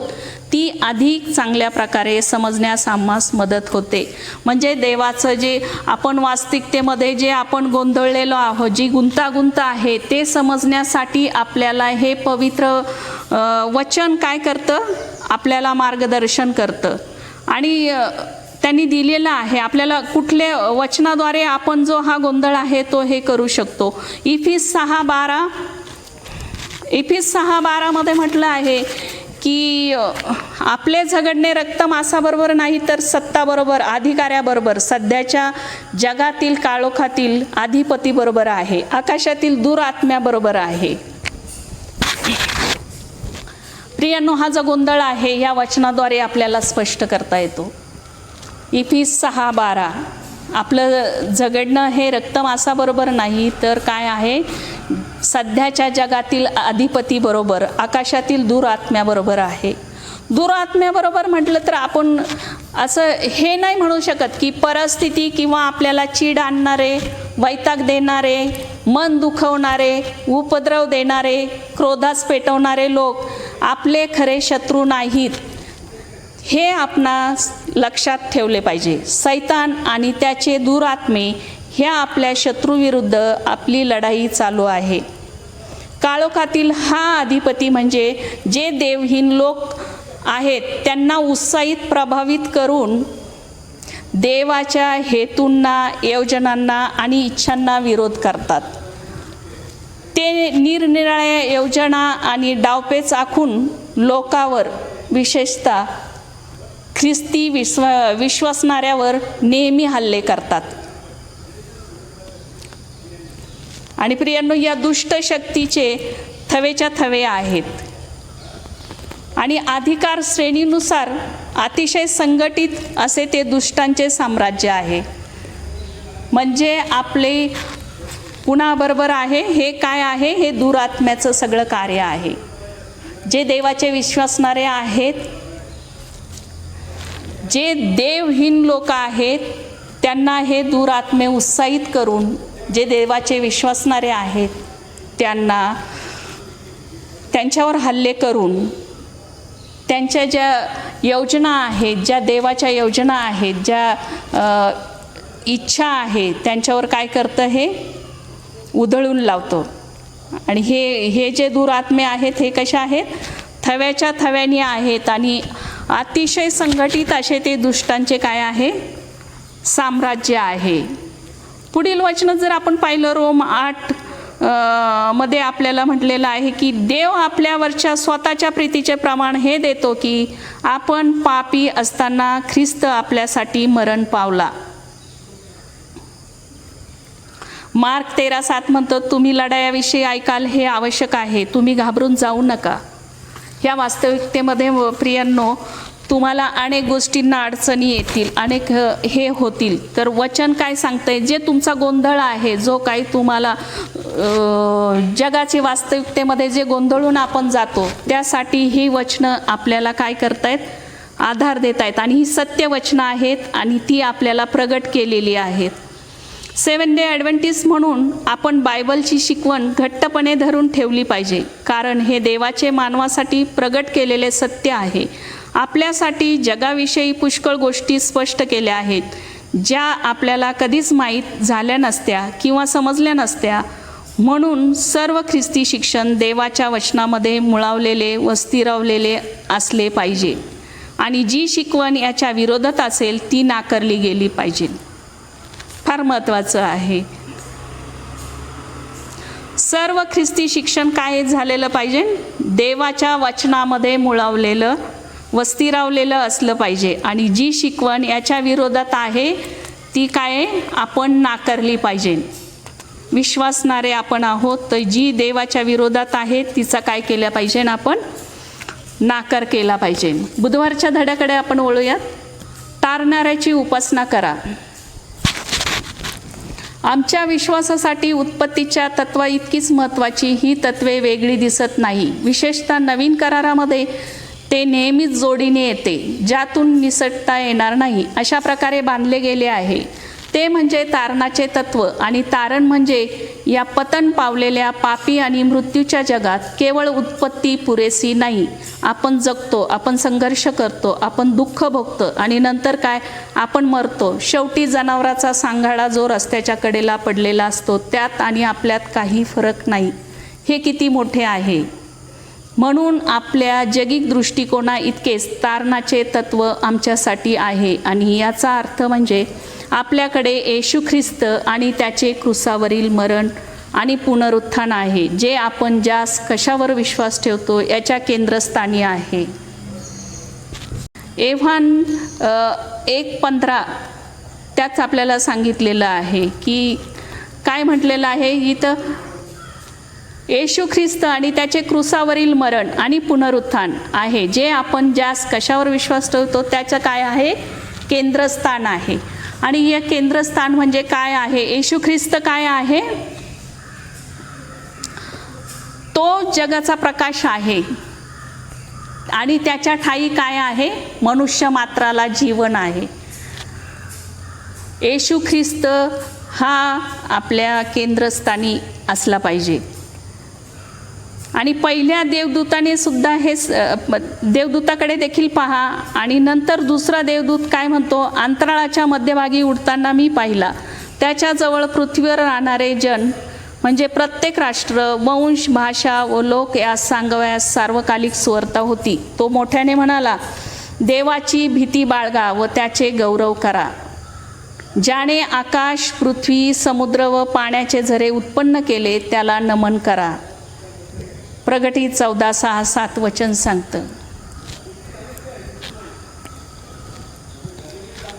ती अधिक चांगल्या प्रकारे समजण्यास आम्हास मदत होते. म्हणजे देवाचं जे आपण वास्तविकतेमध्ये जे आपण गोंधळलेलो आहोत, जी गुंतागुंत आहे ते समजण्यासाठी आपल्याला हे पवित्र वचन काय करतं, आपल्याला मार्गदर्शन करतं. आणि त्यांनी दिलेलं आहे आपल्याला कुठल्या वचनाद्वारे आपण जो हा गोंधळ आहे तो हे करू शकतो. इफिस 6:12 मध्ये म्हटलं आहे की आपले झगडणे रक्त मांसाबरोबर नाही तर सत्ताबरोबर, अधिकाऱ्याबरोबर, सध्याच्या जगातील काळोखातील अधिपतीबरोबर आहे, आकाशातील दुरात्म्याबरोबर आहे. प्रियांनो, हा जो गोंधळ आहे या वचनाद्वारे आपल्याला स्पष्ट करता येतो. इफिस 6:12 आपलं झगडणं हे रक्तमांसाबरोबर नाही तर काय आहे, सध्याच्या जगातील अधिपतीबरोबर, आकाशातील दुरात्म्याबरोबर आहे. दुरात्म्याबरोबर म्हटलं तर आपण असं हे नाही म्हणू शकत की परिस्थिती किंवा आपल्याला चीड आणणारे, वैताग देणारे, मन दुखवणारे, उपद्रव देणारे, क्रोधास पेटवणारे लोक आपले खरे शत्रू नाहीत, हे आपणास लक्षात ठेवले पाहिजे. सैतान आणि त्याचे दुरात्मे ह्या आपल्या शत्रूविरुद्ध आपली लढाई चालू आहे. काळोखातील हा अधिपती म्हणजे जे देवहीन लोक आहेत त्यांना उत्साहित, प्रभावित करून देवाच्या हेतूंना, योजनांना आणि इच्छांना विरोध करतात. ते निरनिराळ्या योजना आणि डावपेच आखून लोकावर, विशेषतः ख्रिस्ती विश्वसणाऱ्यावर नेहमी हल्ले करतात. आणि प्रियांनो, या दुष्ट शक्तीचे थवेच्या थवे आहेत आणि अधिकार श्रेणीनुसार अतिशय संघटित असे ते दुष्टांचे साम्राज्य आहे. म्हणजे आपले कुणाबरोबर आहे, हे काय आहे, हे दुरात्म्याचं सगळं कार्य आहे. जे देवाचे विश्वासणारे आहेत, जे देवहीन लोक आहेत, त्यांना हे दुरात्मे उत्साहित करून, जे देवाचे विश्वासणारे आहेत त्यांच्यावर हल्ले करून, त्यांच्या ज्या योजना आहेत, ज्या देवाच्या योजना आहेत, ज्या इच्छा आहेत, त्यांच्यावर काय करतं, हे उधळून लावतो. आणि हे जे दुरात्मे आहेत, हे कशा आहेत, थव्याच्या थव्यानी आहेत आणि अतिशय संघटित असे ते दुष्टांचे काय आहे, साम्राज्य आहे. पुढील वचन जर आपण पाहिलं, रोम 8 मध्ये आपल्याला म्हटलेलं आहे की देव आपल्यावरच्या स्वतःच्या प्रीतीचे प्रमाण हे देतो की आपण पापी असताना ख्रिस्त आपल्यासाठी मरण पावला. मार्क 13:7 म्हणतो, तुम्ही लढायाविषयी ऐकाल हे आवश्यक आहे, तुम्ही घाबरून जाऊ नका. ह्या वास्तविकतेमध्ये प्रियांनो, तुम्हाला अनेक गोष्टींना अडचणी येतील, अनेक हे होतील. तर वचन काय सांगतंय, जे तुमचा गोंधळ आहे, जो काही तुम्हाला जगाची वास्तविकतेमध्ये जे गोंधळून आपण जातो, त्यासाठी ही वचनं आपल्याला काय करतायत, आधार देत आहेत. आणि ही सत्य वचनं आहेत आणि ती आपल्याला प्रगट केलेली आहेत. 7 डे ॲडव्हेंटिस्ट म्हणून आपण बायबलची शिकवण घट्टपणे धरून ठेवली पाहिजे, कारण हे देवाचे मानवासाठी प्रगट केलेले सत्य आहे. आपल्यासाठी जगाविषयी पुष्कळ गोष्टी स्पष्ट केल्या आहेत, ज्या आपल्याला कधीच माहीत झाल्या नसत्या किंवा समजल्या नसत्या. म्हणून सर्व ख्रिस्ती शिक्षण देवाच्या वचनामध्ये मुळावलेले व स्थिरावलेले असले पाहिजे आणि जी शिकवण याच्या विरोधात असेल ती नाकारली गेली पाहिजे. फार महत्त्वाचं आहे. सर्व ख्रिस्ती शिक्षण काय झालेलं पाहिजे, देवाच्या वचनामध्ये मुळावलेलं व स्थिरावलेलं असलं पाहिजे आणि जी शिकवण याच्या विरोधात आहे ती काय आपण नाकारली पाहिजे. विश्वासणारे आपण आहोत, तर जी देवाच्या विरोधात आहे तिचा काय केला पाहिजे, आपण नाकार केला पाहिजे. बुधवारच्या धड्याकडे आपण वळूयात. तारणाऱ्याची उपासना करा. आमच्या विश्वासासाठी उत्पत्तीच्या तत्वा इतकीच महत्त्वाची ही तत्वे वेगळी दिसत नाही. विशेषतः नवीन करारामध्ये ते नेहमीच जोडीने येते, ज्यातून निसटता येणार नाही अशा प्रकारे बांधले गेले आहे. ते म्हणजे तारणाचे तत्व. आणि तारण म्हणजे या पतन पावलेल्या पापी आणि मृत्यूच्या जगात केवळ उत्पत्ती पुरेसी नाही. आपण जगतो, आपण संघर्ष करतो, आपण दुःख भोगतो आणि नंतर काय, आपण मरतो. शेवटी जनावराचा सांगाडा जो रस्त्याच्या कडेला पडलेला असतो, त्यात आणि आपल्यात काही फरक नाही. हे किती मोठे आहे. म्हणून आपल्या जगिक दृष्टिकोना इतकेच तारणाचे तत्व आमच्यासाठी आहे. आणि याचा अर्थ म्हणजे आपल्याकडे येशू ख्रिस्त आणि त्याचे क्रूसावरील मरण आणि पुनरुत्थान आहे, जे आपण ज्यास कशावर विश्वास ठेवतो याच्या केंद्रस्थानी आहे. एव्हान 1:15 त्याच आपल्याला सांगितलेलं आहे की काय म्हटलेलं आहे इथं, येशू ख्रिस्त आणि त्याचे क्रूसावरील मरण आणि पुनरुत्थान आहे, जे आपण ज्यास कशावर विश्वास ठेवतो त्याचं काय आहे, केंद्रस्थान आहे. आणि हे केंद्रस्थान म्हणजे काय आहे, येशू ख्रिस्त काय आहे, तो जगाचा प्रकाश आहे आणि त्याच्या ठाई काय आहे, मनुष्य मात्राला जीवन आहे. येशू ख्रिस्त हा आपल्या केंद्रस्थानी असला पाहिजे. आणि पहिल्या देवदूताने सुद्धा हे देवदूताकडे देखील पहा. आणि नंतर दुसरा देवदूत काय म्हणतो, अंतराळाच्या मध्यभागी उडताना मी पाहिला. त्याच्याजवळ पृथ्वीवर राहणारे जन म्हणजे प्रत्येक राष्ट्र, वंश, भाषा व लोक यास सांगव्यास सार्वकालिक सुवार्ता होती. तो मोठ्याने म्हणाला, देवाची भीती बाळगा व त्याचे गौरव करा. ज्याने आकाश, पृथ्वी, समुद्र व पाण्याचे झरे उत्पन्न केले त्याला नमन करा. प्रगटी 14:6-7 वचन सांगतं.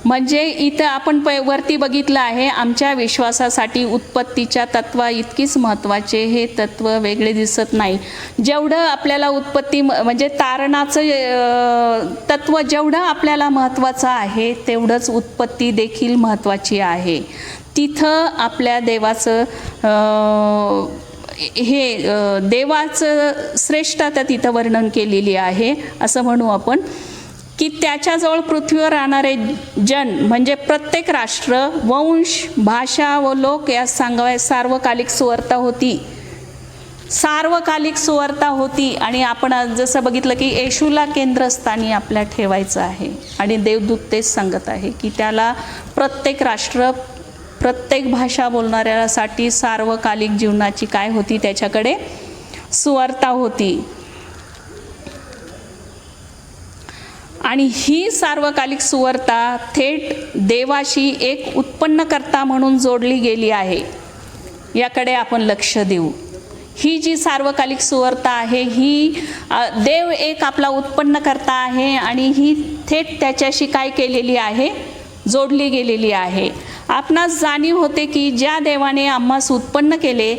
म्हणजे इथं आपण वरती बघितलं आहे, आमच्या विश्वासासाठी उत्पत्तीच्या तत्वा इतकीच महत्त्वाचे हे तत्व वेगळे दिसत नाही. जेवढं आपल्याला उत्पत्ती म्हणजे तारणाचं तत्व जेवढं आपल्याला महत्त्वाचं आहे तेवढंच उत्पत्ती देखील महत्त्वाची आहे. तिथं आपल्या देवाचं देवाचं श्रेष्ठता तिथं वर्णन केलेली आहे असं म्हणू आपण, की त्याच्याजवळ पृथ्वीवर राहणारे जन म्हणजे प्रत्येक राष्ट्र, वंश, भाषा व लोक या सांगाव्या सार्वकालिक सुवार्ता होती. सार्वकालिक सुवार्ता होती. आणि आपण जसं बघितलं की येशूला केंद्रस्थानी आपल्या ठेवायचं आहे. आणि देवदूत तेच सांगत आहे की त्याला प्रत्येक राष्ट्र, प्रत्येक भाषा बोलणाऱ्यासाठी सार्वकालिक जीवनाची काय होती, त्याच्याकडे सुवार्ता होती. आणि ही सार्वकालिक सुवार्ता थेट देवाशी एक उत्पन्नकर्ता म्हणून जोडली गेली आहे. याकडे आपण लक्ष देऊ. ही जी सार्वकालिक सुवार्ता आहे ही देव एक आपला उत्पन्नकर्ता आहे आणि ही थेट त्याच्याशी काय केलेली आहे, जोडली गेलेली आहे. आपणास जाणीव होते की ज्या देवाने आम्हास उत्पन्न केले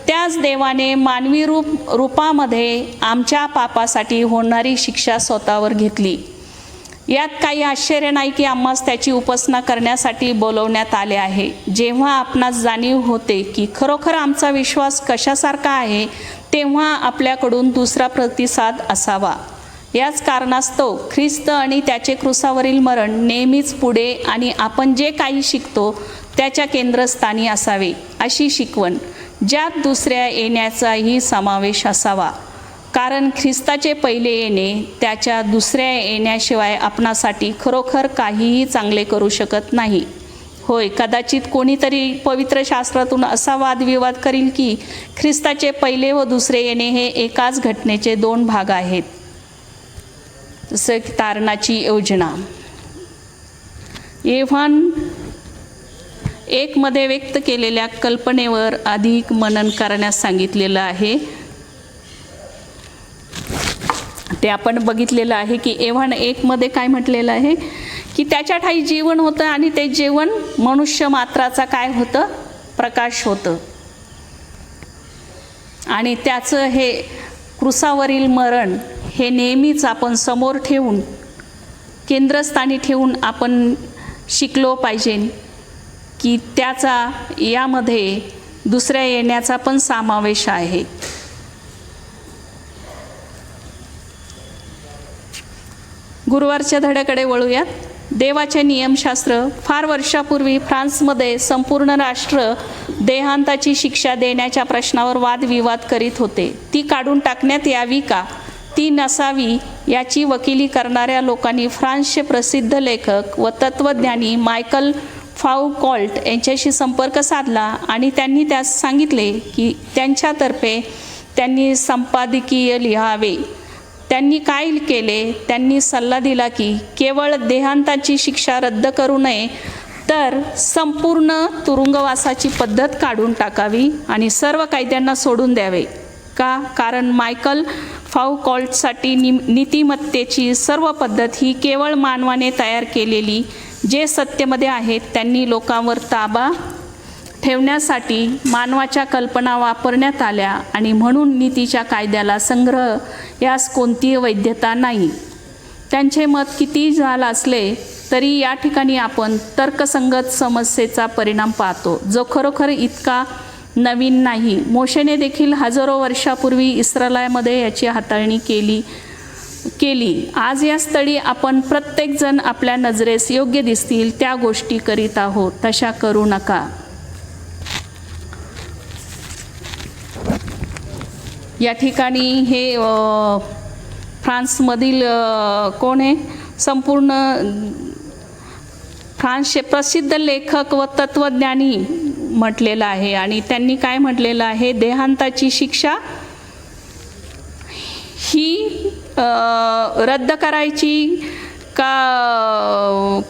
त्याच देवाने मानवी रूपामध्ये आमच्या पापासाठी होणारी शिक्षा स्वतःवर घेतली. यात काही आश्चर्य नाही की आम्हास त्याची उपासना करण्यासाठी बोलवण्यात आले आहे. जेव्हा आपणास जाणीव होते की खरोखर आमचा विश्वास कशासारखा आहे तेव्हा आपल्याकडून दुसरा प्रतिसाद असावा. याच कारणास्तव ख्रिस्त आणि त्याचे क्रूसावरील मरण नेहमीच पुढे आणि आपण जे काही शिकतो त्याच्या केंद्रस्थानी असावे अशी शिकवण, ज्यात दुसऱ्या येण्याचाही समावेश असावा. कारण ख्रिस्ताचे पहिले येणे त्याच्या दुसऱ्या येण्याशिवाय आपणासाठी खरोखर काहीही चांगले करू शकत नाही. होय, कदाचित कोणीतरी पवित्र शास्त्रातून असा वादविवाद करील की ख्रिस्ताचे पहिले व दुसरे येणे हे एकाच घटनेचे 2 भाग आहेत, जसे की तारणाची योजना. योहान 1 मध्ये व्यक्त केलेल्या कल्पनेवर अधिक मनन करण्यास सांगितलेलं आहे. ते आपण बघितलेलं आहे की योहान 1 मध्ये काय म्हटलेलं आहे की त्याच्या ठाई जीवन होतं आणि ते जीवन मनुष्य मात्राचा काय होतं, प्रकाश होतं. आणि त्याचं हे क्रूसावरील मरण हे नेहमीच आपण समोर ठेवून, केंद्रस्थानी ठेवून आपण शिकलो पाहिजे की त्याचा यामध्ये दुसऱ्या येण्याचा पण समावेश आहे. गुरुवारच्या धड्याकडे वळूयात. देवाचे नियमशास्त्र. फार वर्षापूर्वी फ्रान्समध्ये संपूर्ण राष्ट्र देहांताची शिक्षा देण्याच्या प्रश्नावर वादविवाद करीत होते. ती काढून टाकण्यात यावी का, ती नसावी याची वकिली करणाऱ्या लोकांनी फ्रान्सचे प्रसिद्ध लेखक व तत्त्वज्ञानी मायकल फाउकॉल्ट यांच्याशी संपर्क साधला आणि त्यांनी त्यास सांगितले की त्यांच्यातर्फे त्यांनी संपादकीय लिहावे. त्यांनी काय केले, त्यांनी सल्ला दिला की केवळ देहांताची शिक्षा रद्द करू नये तर संपूर्ण तुरुंगवासाची पद्धत काढून टाकावी आणि सर्व कायद्यांना सोडून द्यावे. का? कारण मायकल फाउकॉल्टसाठी नीतिमत्तेची सर्व पद्धत ही केवळ मानवाने तयार केलेली जे सत्यमध्ये आहेत त्यांनी लोकांवर ताबा ठेवण्यासाठी मानवाच्या कल्पना वापरण्यात आल्या आणि म्हणून नीतीच्या कायद्याला संग्रह यास कोणतीही वैधता नाही. त्यांचे मत किती झालं असले तरी या ठिकाणी आपण तर्कसंगत समस्येचा परिणाम पाहतो जो खरोखर इतका नवीन नाही. मोशेने देखील हजारो वर्षापूर्वी इस्रायलामध्ये याची हाताळणी केली. आज या स्थळी आपण प्रत्येकजण आपल्या नजरेस योग्य दिसतील त्या गोष्टी करीत आहोत, तशा करू नका. या ठिकाणी हे फ्रान्समधील कोण आहे, संपूर्ण फ्रान्सचे प्रसिद्ध लेखक व तत्त्वज्ञानी म्हटलेलं आहे. आणि त्यांनी काय म्हटलेलं आहे, देहांताची शिक्षा ही रद्द करायची का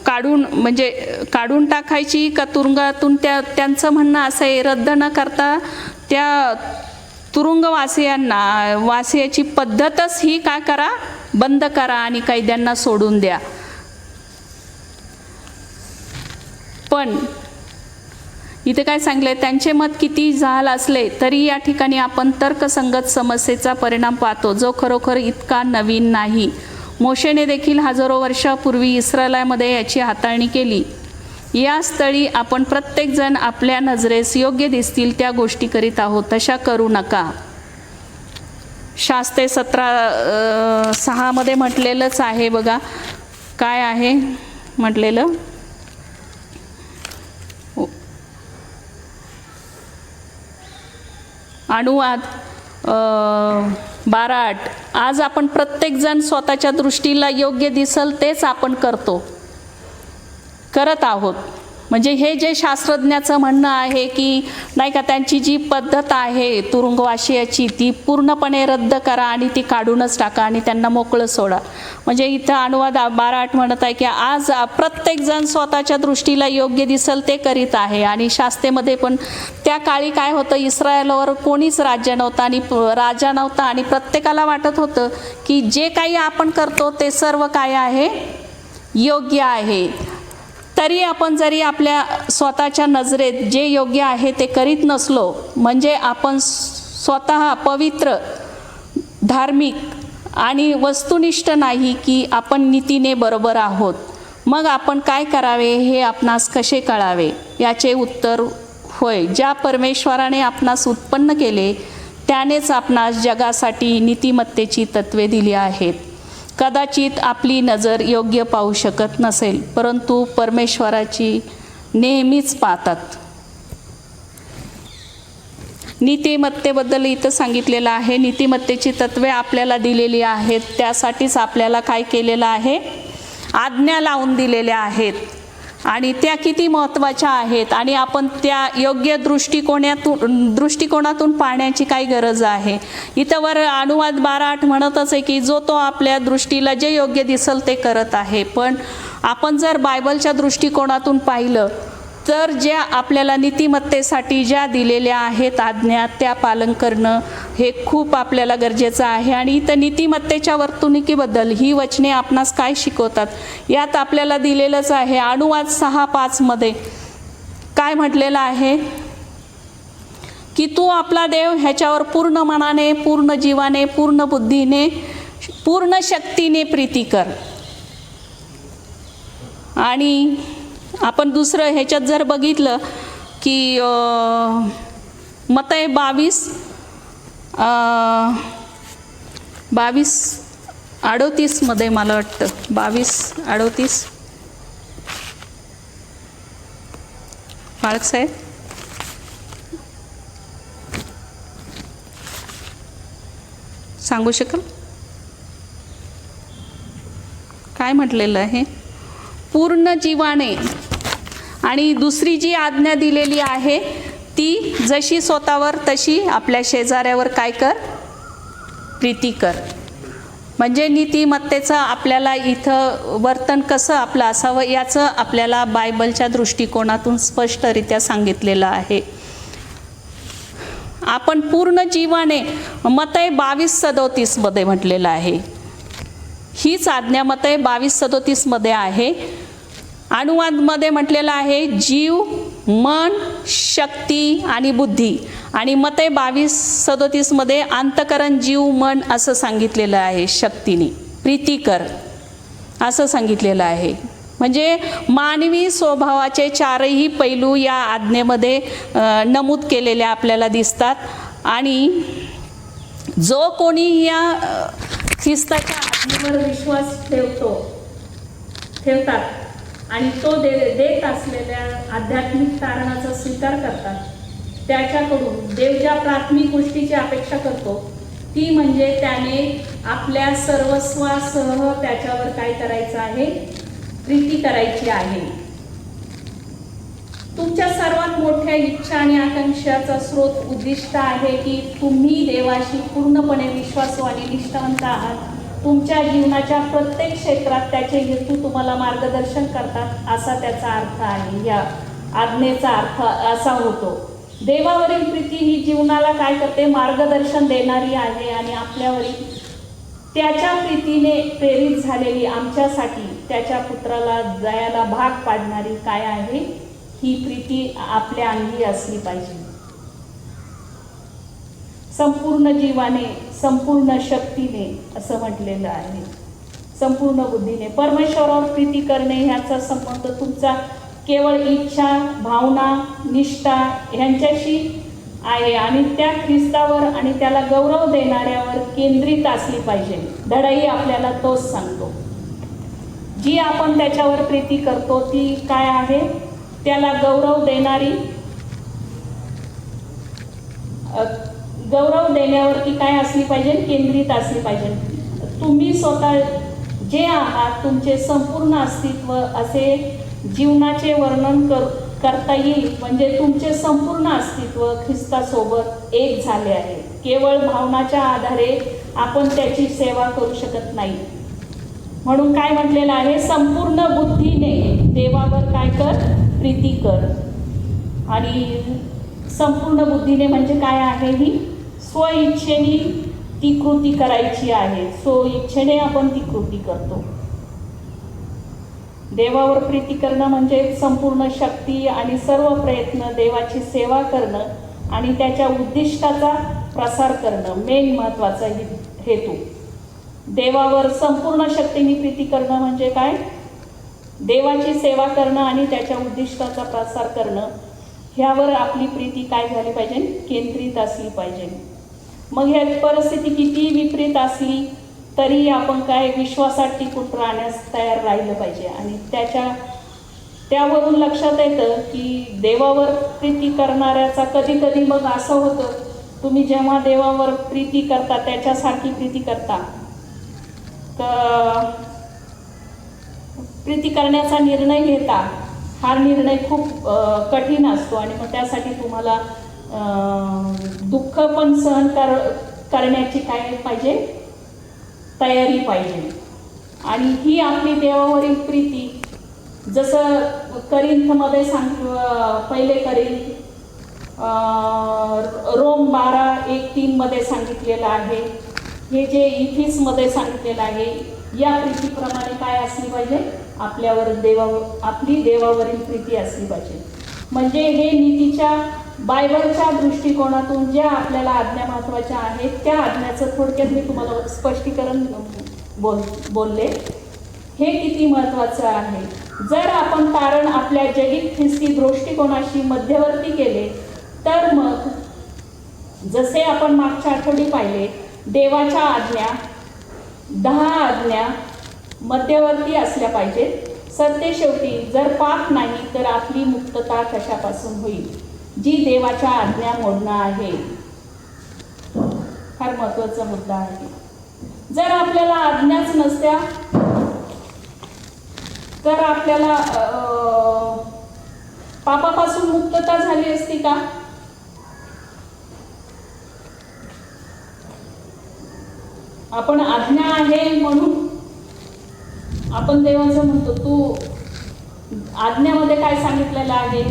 काढून टाकायची का तुरुंगातून त्यांचं म्हणणं असं आहे, रद्द न करता त्या वासियाची पद्धतच ही काय करा, बंद करा आणि कैद्यांना सोडून द्या. पण इथे काय सांगले, त्यांचे मत किती जहाल असले तरी या ठिकाणी आपण तर्कसंगत समस्येचा परिणाम पाहतो जो खरोखर इतका नवीन नाही. मोशेने देखील हजारो वर्षापूर्वी इस्रायलामध्ये याची हाताळणी केली. या स्थळी आपण प्रत्येकजण आपल्या नजरेस योग्य दिसतील त्या गोष्टी करीत आहोत, तशा करू नका. शास्त्रे 17:6 म्हटलेलंच आहे बघा. काय आहे म्हटलेलं, अनुवाद 12:8. आज आपण प्रत्येकजण स्वतःच्या दृष्टीला योग्य दिसल तेच आपण करत आहोत. म्हणजे हे जे शास्त्रज्ञाचं म्हणणं आहे की नाही का, त्यांची जी पद्धत आहे तुरुंगवासियाची ती पूर्णपणे रद्द करा आणि ती काढूनच टाका आणि त्यांना मोकळं सोडा. म्हणजे इथं अनुवाद 12:8 म्हणत आहे की आज प्रत्येकजण स्वतःच्या दृष्टीला योग्य दिसल ते करीत आहे. आणि शास्त्रेमध्ये पण त्या काळी काय होतं, इस्रायलवर कोणीच राजा नव्हता आणि प्रत्येकाला वाटत होतं की जे काही आपण करतो ते सर्व काय आहे, योग्य आहे. तरी आपण जरी आपल्या स्वतःच्या नजरेत जे योग्य आहे ते करीत नसलो, म्हणजे आपण स्वतः पवित्र, धार्मिक आणि वस्तुनिष्ठ नाही की आपण नीतीने बरोबर आहोत, मग आपण काय करावे हे आपणास कसे कळावे. याचे उत्तर होय, ज्या परमेश्वराने आपणास उत्पन्न केले त्यानेच आपणास जगासाठी नीतिमत्तेची तत्त्वे दिली आहेत. कदाचित आपली नजर योग्य पाहू शकत नसेल, परंतु परमेश्वराची नेहमीच पाहतात. नीतिमत्तेबद्दल इथं सांगितलेलं आहे. नीतिमत्तेची तत्त्वे आपल्याला दिलेली आहेत, त्यासाठीच आपल्याला काय केलेलं आहे, आज्ञा लावून दिलेल्या आहेत आणि त्या किती महत्त्वाच्या आहेत आणि आपण त्या योग्य दृष्टिकोनातून पाहण्याची काय गरज आहे. इथं वर अनुवाद 12:8 म्हणतच आहे की जो तो आपल्या दृष्टीला जे योग्य दिसल ते करत आहे. पण आपण जर बायबलच्या दृष्टिकोनातून पाहिलं तर ज्या आपल्याला नीतिमत्तेसाठी ज्या दिलेल्या आहेत आज्ञा, त्या पालन करणं हे खूप आपल्याला गरजेचं आहे. आणि इथं नीतिमत्तेच्या वर्तणुकीबद्दल ही वचने आपणास काय शिकवतात यात आपल्याला दिलेलंच आहे. अनुवाद 6:5 काय म्हटलेलं आहे की तू आपला देव ह्याच्यावर पूर्ण मनाने, पूर्ण जीवाने, पूर्ण बुद्धीने, पूर्ण शक्तीने प्रीती कर. आणि आपण दुसरं ह्याच्यात जर बघितलं की मत्तय 22:38 मला वाटतं 22:38 बाळकसाहेब सांगू शकाल काय म्हटलेलं आहे. पूर्ण जीवाने आणि दुसरी जी आज्ञा दिलेली आहे ती जशी स्वतःवर तशी आपल्या शेजाऱ्यावर काय कर, प्रीती कर. म्हणजे नीतिमत्तेचं आपल्याला इथं वर्तन कसं आपलं असावं याचं आपल्याला बायबलच्या दृष्टिकोनातून स्पष्टरित्या सांगितलेलं आहे. आपण पूर्ण जीवाने मत्तय 22:37 म्हटलेलं आहे. हीच आज्ञा मत्तय 22:37 आहे. अनुवादमध्ये म्हटलेलं आहे जीव, मन, शक्ती आणि बुद्धी. आणि मत्तय 22:37 अंतःकरण, जीव, मन असं सांगितलेलं आहे. शक्तीने प्रीती कर असं सांगितलेलं आहे. म्हणजे मानवी स्वभावाचे चारही पैलू या आज्ञेमध्ये नमूद केलेले आपल्याला दिसतात. आणि जो कोणी या ख्रिस्ताच्या आज्ञेवर विश्वास ठेवतात आणि तो देत असलेल्या आध्यात्मिक तारणाचा स्वीकार करतात, त्याच्याकडून देव ज्या प्राथमिक गोष्टीची अपेक्षा करतो ती म्हणजे त्याने आपल्या सर्वस्वासह त्याच्यावर काय करायचं आहे, प्रीती करायची आहे. तुमच्या सर्वात मोठ्या इच्छा आणि आकांक्षाचा स्रोत उद्दिष्ट आहे की तुम्ही देवाशी पूर्णपणे विश्वासू आणि निष्ठावंत आहात तुमच्या जीवनाच्या प्रत्येक क्षेत्रात त्याचे हेतू तुम्हाला मार्गदर्शन करतात, असा त्याचा अर्थ आहे. या आज्ञेचा अर्थ असा होतो. देवावरील प्रीती ही जीवनाला काय करते, मार्गदर्शन देणारी आहे आणि आपल्यावरील त्याच्या प्रीतीने प्रेरित झालेली, आमच्यासाठी त्याच्या पुत्राला दयाला भाग पाडणारी काय आहे, ही प्रीती आपल्या अंगी असली पाहिजे. संपूर्ण जीवाने, संपूर्ण शक्तीने असं म्हटलेलं आहे, संपूर्ण बुद्धीने. परमेश्वरावर प्रीती करणे ह्याचा संबंध तुमचा केवळ इच्छा, भावना, निष्ठा ह्यांच्याशी आहे आणि त्या ख्रिस्तावर आणि त्याला गौरव देणाऱ्यावर केंद्रित असली पाहिजे. धडाई आपल्याला तोच सांगतो. जी आपण त्याच्यावर प्रीती करतो ती काय आहे, त्याला गौरव देणारी, गौरव देण्यावरती काय असली पाहिजे, केंद्रित असली पाहिजे. तुम्ही स्वतः जे आहात, तुमचे संपूर्ण अस्तित्व असे जीवनाचे वर्णन करता येईल. म्हणजे तुमचे संपूर्ण अस्तित्व ख्रिस्तासोबत एक झाले आहे. केवळ भावनाच्या आधारे आपण त्याची सेवा करू शकत नाही. म्हणून काय म्हटलेलं आहे, संपूर्ण बुद्धीने देवावर काय कर, प्रीती कर. आणि संपूर्ण बुद्धीने म्हणजे काय आहे, ही स्वइच्छेने ती कृती करायची आहे. स्वइच्छेने आपण ती कृती करतो. देवावर प्रीती करणं म्हणजे संपूर्ण शक्ती आणि सर्व प्रयत्न देवाची सेवा करणं आणि त्याच्या उद्दिष्टाचा प्रसार करणं मेन महत्त्वाचा हेतू. देवावर संपूर्ण शक्तीने प्रीती करणं म्हणजे काय, देवाची सेवा करणं आणि त्याच्या उद्दिष्टाचा प्रसार करणं, ह्यावर आपली प्रीती काय झाली पाहिजे, केंद्रित असली पाहिजे. मग ह्या परिस्थिती किती विपरीत असली तरी आपण काय विश्वासात टिकून राहण्यास तयार राहिलं पाहिजे. आणि त्यावरून लक्षात येतं की देवावर प्रीती करणाऱ्याचा कधी कधी मग असं होतं, तुम्ही जेव्हा देवावर प्रीती करता, त्याच्यासारखी प्रीती करता, प्रीती करण्याचा निर्णय घेता, हा निर्णय खूप कठीण असतो आणि मग त्यासाठी तुम्हाला दुःख पण सहन करण्याची काय पाहिजे, तयारी पाहिजे. आणि ही आपली देवावरील प्रीती, जसं करिंथमध्ये पहिले रोम 12:1-3 मध्ये सांगितलेलं आहे. हे जे इफिसमध्ये सांगितलेलं आहे, या प्रीतीप्रमाणे काय असली पाहिजे, आपली देवावरील प्रीती असली पाहिजे. म्हणजे हे नीतीच्या बायबलच्या दृष्टिकोनातून ज्या आपल्याला आज्ञा महत्त्वाच्या आहेत, त्या आज्ञाचं थोडक्यात मी तुम्हाला स्पष्टीकरण बोलले. हे किती महत्त्वाचं आहे. जर आपण तारण आपल्या जगित ख्रिस्ती दृष्टिकोनाशी मध्यवर्ती केले तर मग जसे आपण मागच्या आठवडी पाहिले, देवाच्या आज्ञा 10 आज्ञा मध्यवर्ती असल्या पाहिजेत. सरतेशेवटी जर पाप नाही तर आपली मुक्तता कशापासून होईल, जी देवाच्या आज्ञा मोडणं आहे. फार महत्त्वाचा मुद्दा आहे. जर आपल्याला आज्ञाच नसत्या तर आपल्याला पापापासून मुक्तता झाली असती का? आपण आज्ञा आहे म्हणून आपण देवाचं म्हणतो. तू आज्ञामध्ये काय सांगितलेलं आहे,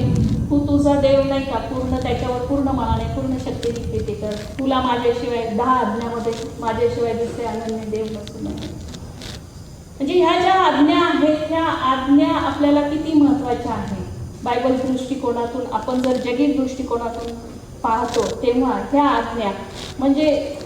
तू तुझा देव नाही का, पूर्ण त्याच्यावर पूर्ण मनाने पूर्ण शक्तीने प्रीती कर. तुला माझ्याशिवाय 10 आज्ञामध्ये माझ्याशिवाय दुसरे अनन्य देव नसू नये. म्हणजे ह्या ज्या आज्ञा आहेत, ह्या आज्ञा आपल्याला किती महत्त्वाच्या आहे. बायबल दृष्टिकोनातून आपण जर जगित दृष्टिकोनातून पाहतो तेव्हा ह्या आज्ञा म्हणजे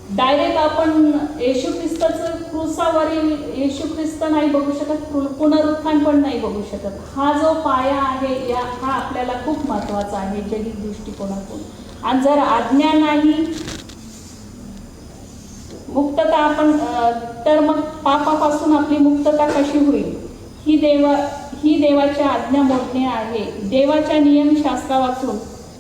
डायरेक्ट आपण येशू ख्रिस्ताचं क्रूसावरील येशू ख्रिस्त नाही बघू शकत, पुनरुत्थान पण नाही बघू शकत. हा जो पाया आहे हा आपल्याला खूप महत्त्वाचा आहे जगित दृष्टिकोनातून. आणि जर आज्ञा नाही, मुक्तता आपण तर मग पापापासून आपली मुक्तता कशी होईल? ही देवाच्या आज्ञा मोडणे आहे. देवाच्या नियमशास्त्रा वाचून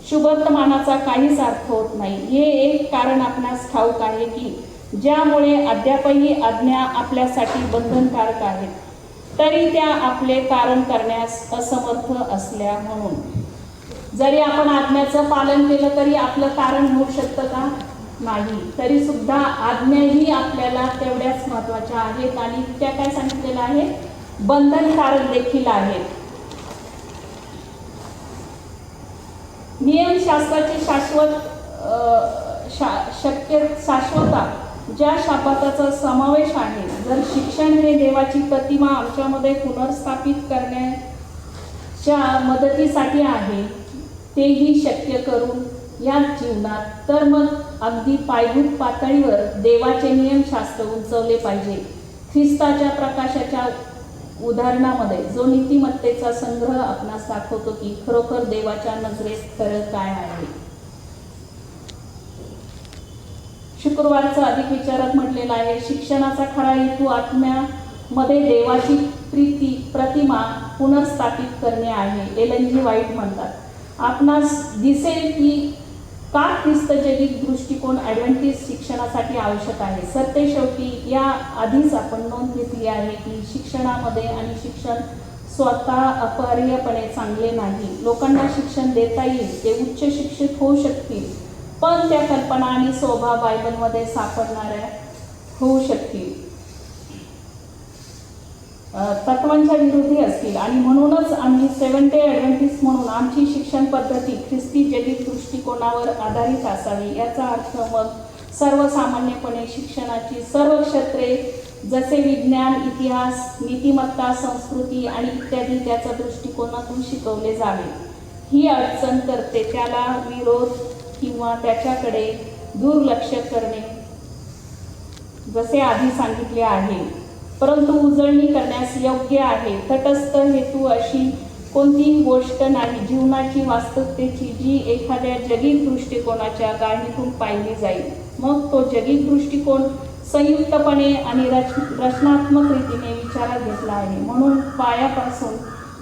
शुभवर्तमानाचा काहीच अर्थ होत नाही. हे एक कारण आपणास ठाऊक आहे की ज्यामुळे अद्यापही आज्ञा आपल्यासाठी बंधनकारक आहेत, तरी त्या आपले कारण करण्यास असमर्थ असल्या म्हणून. जरी आपण आज्ञाचं पालन केलं तरी आपलं कारण होऊ शकतं का? नाही, तरी सुद्धा आज्ञाही आपल्याला तेवढ्याच महत्त्वाच्या आहेत आणि त्या काय सांगितलेलं आहे, बंधनकारक देखील आहेत. नियमशास्त्राची शाश्वता ज्या शाबाताचा समावेश आहे. जर शिक्षण हे देवाची प्रतिमा आमच्यामध्ये पुनर्स्थापित करण्याच्या मदतीसाठी आहे, तेही शक्य करून या जीवनात, तर मग अगदी पायाभूत पातळीवर देवाचे नियमशास्त्र उंचवले पाहिजे. ख्रिस्ताच्या प्रकाशाच्या उदाहरणामध्ये जो नीतिमत्तेचा संग्रह आपणास दाखवतो की खरोखर देवाच्या नजरेत खरं काय आहे. शुक्रवारचं अधिक विचारात म्हटलेलं आहे, शिक्षणाचा खरा हेतू आत्म्यामध्ये देवाची प्रतिमा पुनर्स्थापित करणे आहे. एलन जी व्हाईट म्हणतात, आपणास दिसेल की का ख्रिस्त जैविक दृष्टिकोन ॲडव्हेंटिस्ट शिक्षणासाठी आवश्यक आहे. सत्य शेवटी या आधीच आपण नोंद घेतली आहे की शिक्षणामध्ये आणि शिक्षण स्वतः अपरिहार्यपणे चांगले नाही. लोकांना शिक्षण देता येईल, ते उच्च शिक्षित होऊ शकतील, पण त्या कल्पना आणि स्वभाव बायबलमध्ये सापडणाऱ्या होऊ शकतील, तत्वांच्या विरोधी असतील. आणि म्हणूनच आम्ही सेव्हन्थ डे ॲडव्हेंटिस्ट म्हणून आमची शिक्षण पद्धती ख्रिस्ती जैविक दृष्टिकोनावर आधारित असावी. याचा अर्थ मग सर्वसामान्यपणे शिक्षणाची सर्व क्षेत्रे जसे विज्ञान, इतिहास, नीतिमत्ता, संस्कृती आणि इत्यादी त्याच्या दृष्टिकोनातून शिकवले जावे. ही अडचण करते त्याला विरोध किंवा त्याच्याकडे दुर्लक्ष करणे, जसे आधी सांगितले आहे, परंतु उजळणी करण्यास योग्य आहे. तटस्थ हेतू अशी कोणतीही गोष्ट नाही जीवनाची वास्तवतेची जी एखाद्या जगिक दृष्टिकोनाच्या गाळणीतून पाहिली जाईल. मग तो जगिक दृष्टिकोन संयुक्तपणे आणि रचनात्मक रीतीने विचारात घेतला आहे. म्हणून पायापासून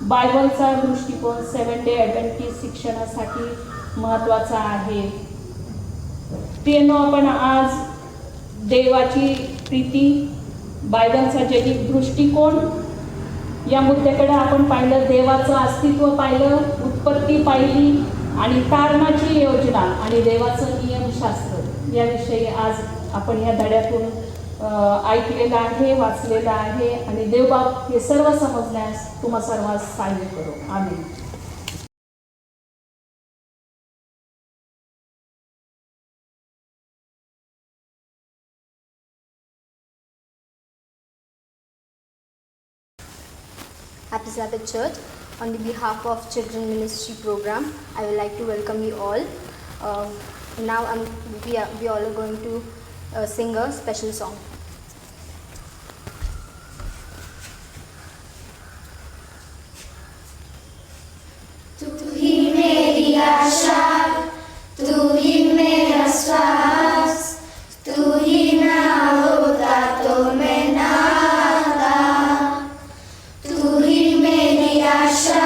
बायबलचा दृष्टिकोन सेव्हन्थ डे ॲडव्हेंटिस्ट शिक्षणासाठी महत्त्वाचा आहे. प्रियनो, आपण आज देवाची प्रीती, बायबलचा जैविक दृष्टिकोन या मुद्द्याकडे आपण पाहिलं. देवाचं अस्तित्व पाहिलं, उत्पत्ती पाहिली आणि तारणाची योजना आणि देवाचं नियमशास्त्र याविषयी आज आपण या धड्यातून ऐकलेलं आहे, वाचलेलं आहे. आणि देवबाप हे सर्व समजण्यास तुम्हा सर्वांस सहाय्य करो. आमेन. Happy Sabbath Church. On the behalf of Children Ministry Program, I would like to welcome you all. Now we all are going to sing a special song. तू ही मेरी आशा, तू ही मेरा श्वास, तू ही ना होता तो मैं नाता. तू ही मेरी आशा,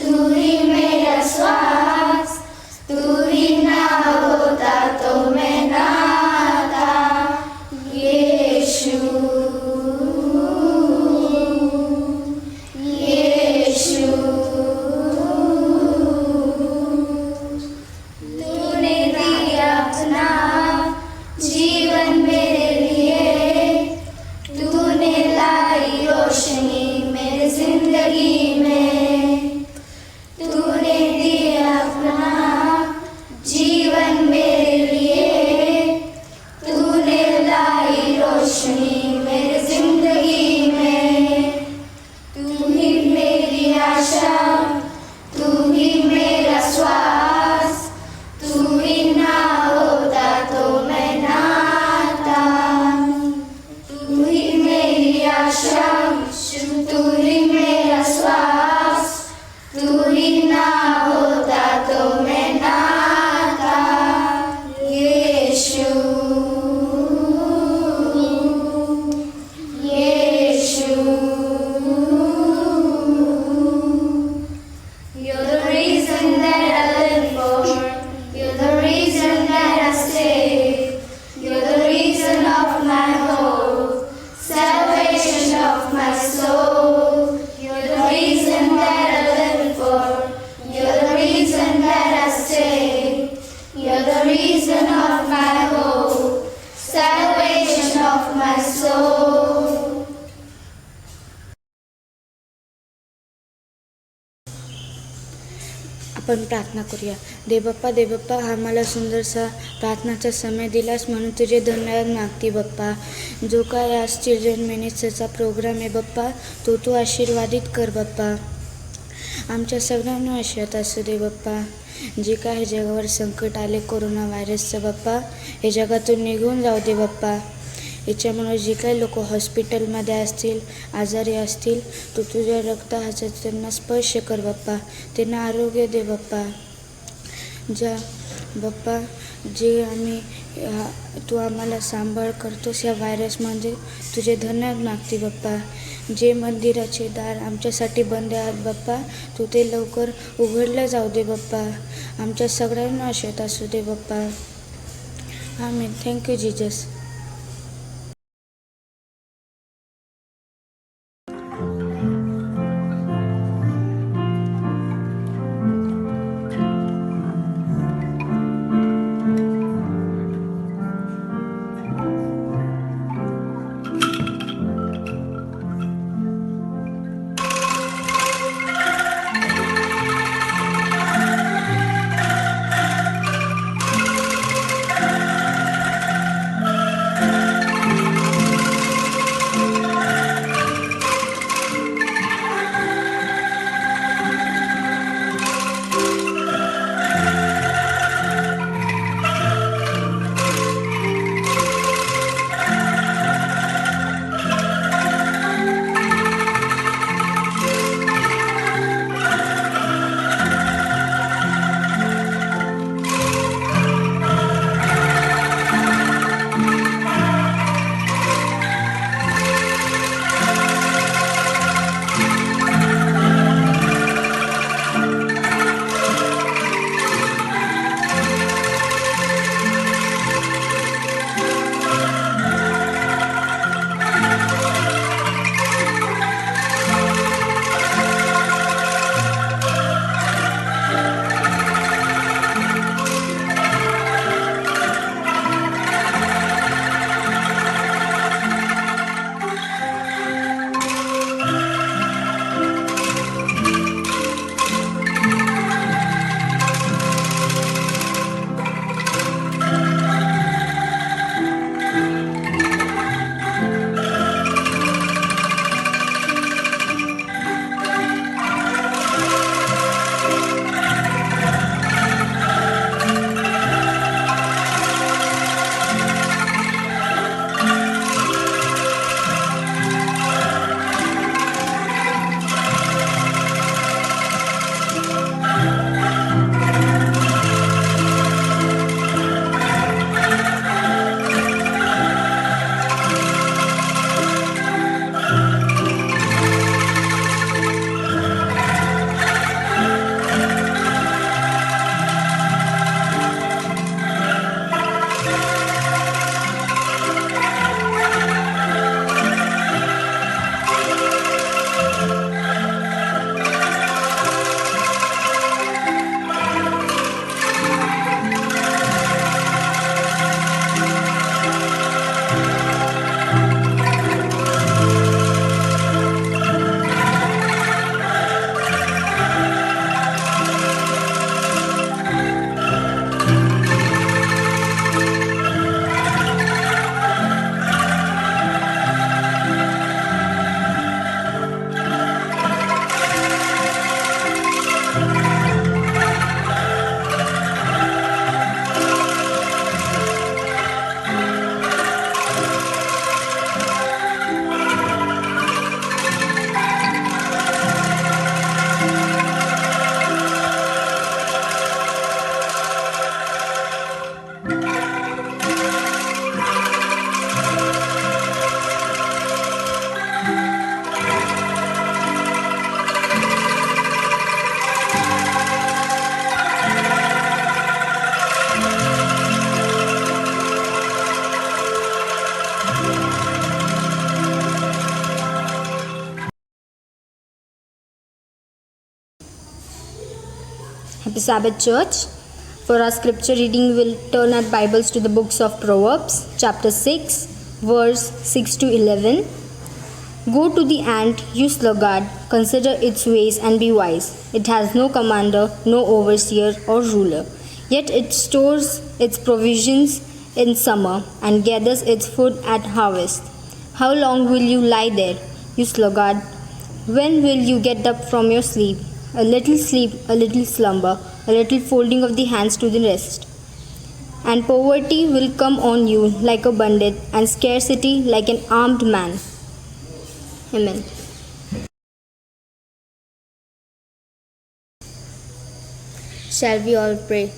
तू ही मेरा श्वास, तू ही ना होता तो मैं नाता. ये आपण प्रार्थना करूया. दे बाप्पा आम्हाला सुंदरसा प्रार्थनाचा समय दिलास म्हणून तुझे धन्यवाद मागते बाप्पा. जो काय आज चिल्ड्रन मिनिस्टरचा प्रोग्राम आहे बाप्पा, तू आशीर्वादित कर बाप्पा. आमच्या सगळ्यांना आशीर्वाद असू दे बाप्पा. जे काय जगावर संकट आले कोरोना व्हायरसचं बाप्पा, हे जगातून निघून जाऊ दे बाप्पा. याच्यामुळे जे काही लोक हॉस्पिटलमध्ये असतील, आजारी असतील, तू तुझ्या रक्ताचा त्यांना स्पर्श कर बाप्पा. त्यांना आरोग्य दे बाप्पा. ज्या बाप्पा जे तू आम्हाला सांभाळ करतोस या व्हायरसमध्ये, तुझे धन्यवाद मागते बाप्पा. जे मंदिराचे दार आमच्यासाठी बंद आहेत बाप्पा, तू ते लवकर उघडलं जाऊ दे बाप्पा. आमच्या सगळ्यांना आशीर्वाद असू दे Bappa. Amen. Thank you Jesus. Happy Sabbath Church. For our scripture reading, we will turn our Bibles to the books of Proverbs, chapter 6, verse 6 to 11. Go to the ant, you sluggard, consider its ways and be wise. It has no commander, no overseer or ruler. Yet it stores its provisions in summer and gathers its food at harvest. How long will you lie there, you sluggard? When will you get up from your sleep, a little slumber, a little folding of the hands to the rest? And poverty will come on you like a bandit, and scarcity like an armed man. Amen. Shall we all pray?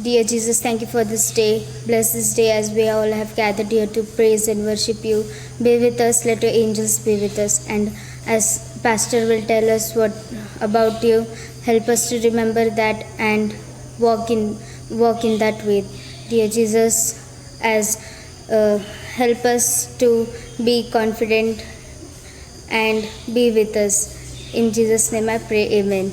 Dear Jesus, thank you for this day. Bless this day as we all have gathered here to praise and worship you. Be with us, let your angels be with us. And as Pastor will tell us what about you, help us to remember that and walk in that way. Dear Jesus, as help us to be confident and be with us. In Jesus' name I pray, amen.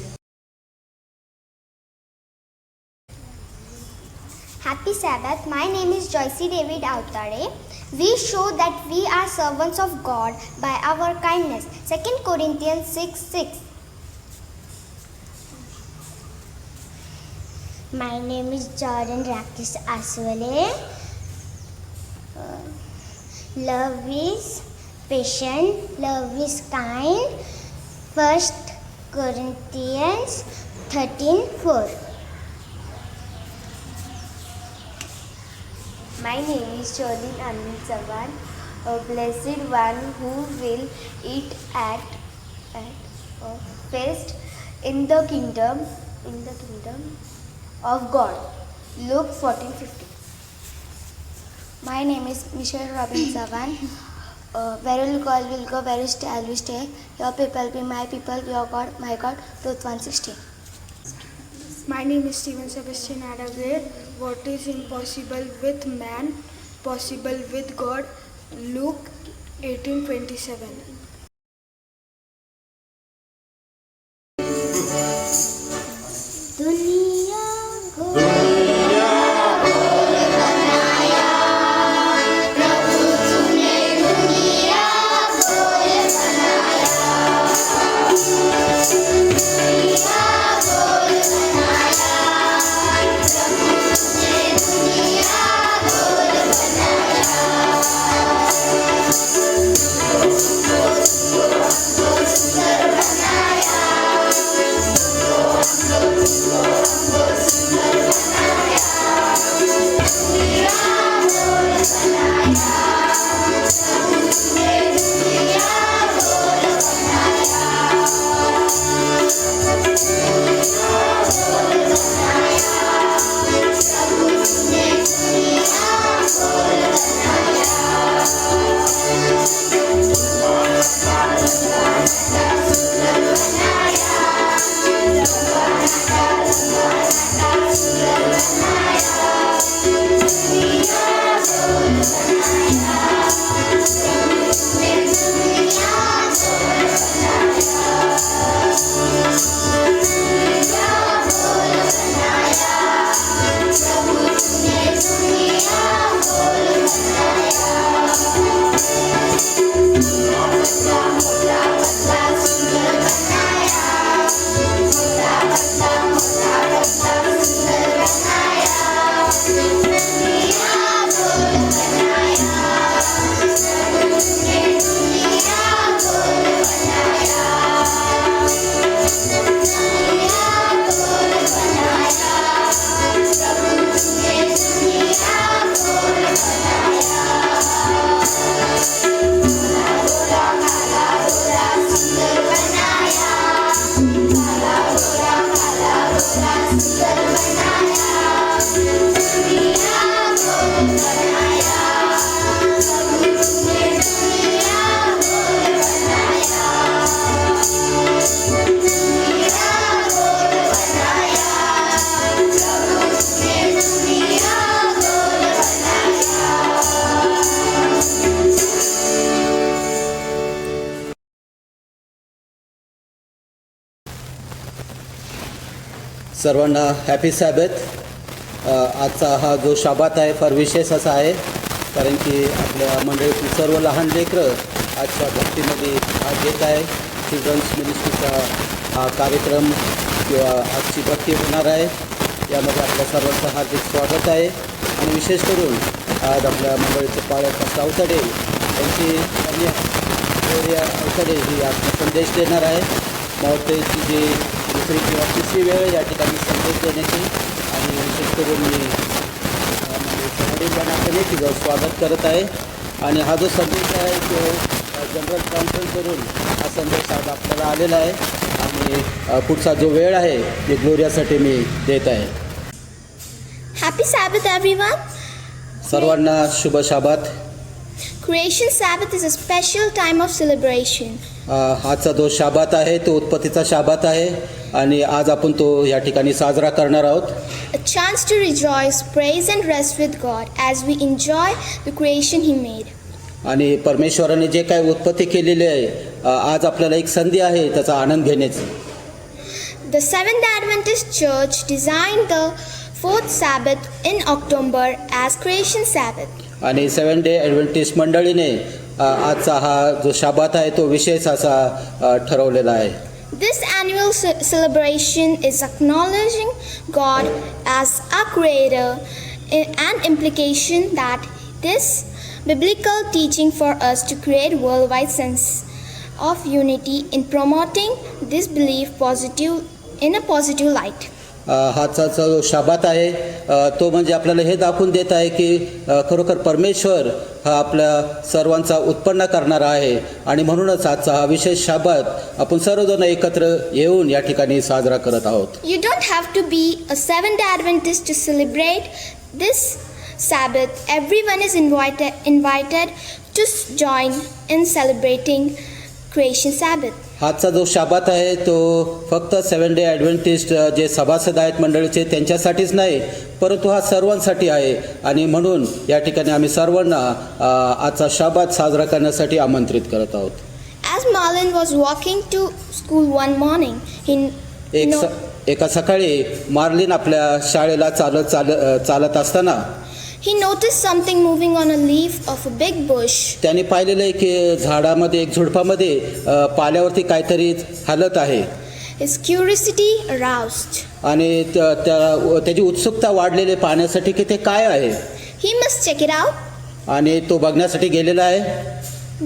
Happy Sabbath. My name is Joycey David Autare. We show that we are servants of God by our kindness. 2 Corinthians 6:6. My name is Jordan Rakesh Aswale. Love is patient, love is kind. 1 Corinthians 13:4. My name is Jolene Anil Chavan, a blessed one who will eat at a feast in the kingdom of God. Luke 14:50. My name is Michelle Robin Chavan. Where will go, will go, where you stay, I will stay. Your people be my people, your God, my God. Ruth 1:16. My name is Stephen Sebastian Adagre. What is impossible with man, possible with God. Luke 18:27. सर्वांना happy सॅबथ. आजचा हा जो शाबात आहे फार विशेष असा आहे, कारण की आपल्या मंडळीतील सर्व लहान लेकरं आजच्या भक्तीमध्ये भाग घेत आहे. चिल्ड्रन्स मिनिस्ट्रीचा हा कार्यक्रम किंवा आजची भक्ती होणार आहे. यामध्ये आपल्या सर्वांचं हार्दिक स्वागत आहे. आणि विशेष करून आज आपल्या मंडळीचे पाळक अवतडे यांची कन्या ग्लोरिया अवतडे ही आज संदेश देणार आहे. मावतेची जी दुसरी किंवा तिसरी वेळ या ठिकाणी संदेश देण्याची. आणि विशेष करून मी वडीलपणाकडे तिचं स्वागत करत आहे. आणि हा जो संदेश आहे तो जनरल कॉन्फरन्स करून हा संदेश आज आपल्याला आलेला आहे. आणि पुढचा जो वेळ आहे ते ग्लोरियासाठी मी देत आहे. Happy Sabbath, everyone. सर्वांना शुभ शाबात. Creation Sabbath is a special time of celebration. आजचा जो शाबात आहे तो उत्पत्तीचा शाबात आहे आणि आज आपण तो या ठिकाणी साजरा करणार आहोत. A chance to rejoice, praise and rest with God as we enjoy the creation He made. आणि परमेश्वराने जे काही उत्पत्ती केलेली आहे आज आपल्याला एक संधी आहे त्याचा आनंद घेण्याची. The Seventh Adventist Church designed the fourth Sabbath in October as Creation Sabbath. आणि 7 डे ॲडव्हेंटिस्ट मंडळीने आजचा हा जो शाबात आहे तो विशेष असा ठरवलेला आहे. This annual celebration is acknowledging God as our creator, an implication that this biblical teaching for us to create worldwide sense of unity in promoting this belief in a positive light. हाचा जो शाबात आहे तो म्हणजे आपल्याला हे दाखवून देत आहे की खरोखर परमेश्वर हा आपल्या सर्वांचा उत्पन्न करणारा आहे. आणि म्हणूनच आजचा हा विशेष शाबात आपण सर्वजण एकत्र येऊन या ठिकाणी साजरा करत आहोत. You don't have to be a Seventh Adventist to celebrate this Sabbath. Everyone is invited to join in celebrating Creation Sabbath. हाचा जो शाबात आहे तो फक्त 7 डे ॲडव्हेंटिस्ट जे सभासद आहेत मंडळीचे त्यांच्यासाठीच नाही परंतु हा सर्वांसाठी आहे. आणि म्हणून या ठिकाणी आम्ही सर्वांना आजचा शाबात साजरा करण्यासाठी आमंत्रित करत आहोत. As Marlon was walking to school one morning, एका सकाळी मार्लिन आपल्या शाळेला चालत असताना he noticed something moving on a leaf of a big bush. त्याने पाहिलेलं आहे की झाडामध्ये एक झुडपामध्ये पाल्यावरती काहीतरी हलत आहे. His curiosity aroused. आणि त्याची उत्सुकता वाढलेली पाहण्यासाठी की ते काय आहे. He must check it out. आणि तो बघण्यासाठी गेलेला आहे.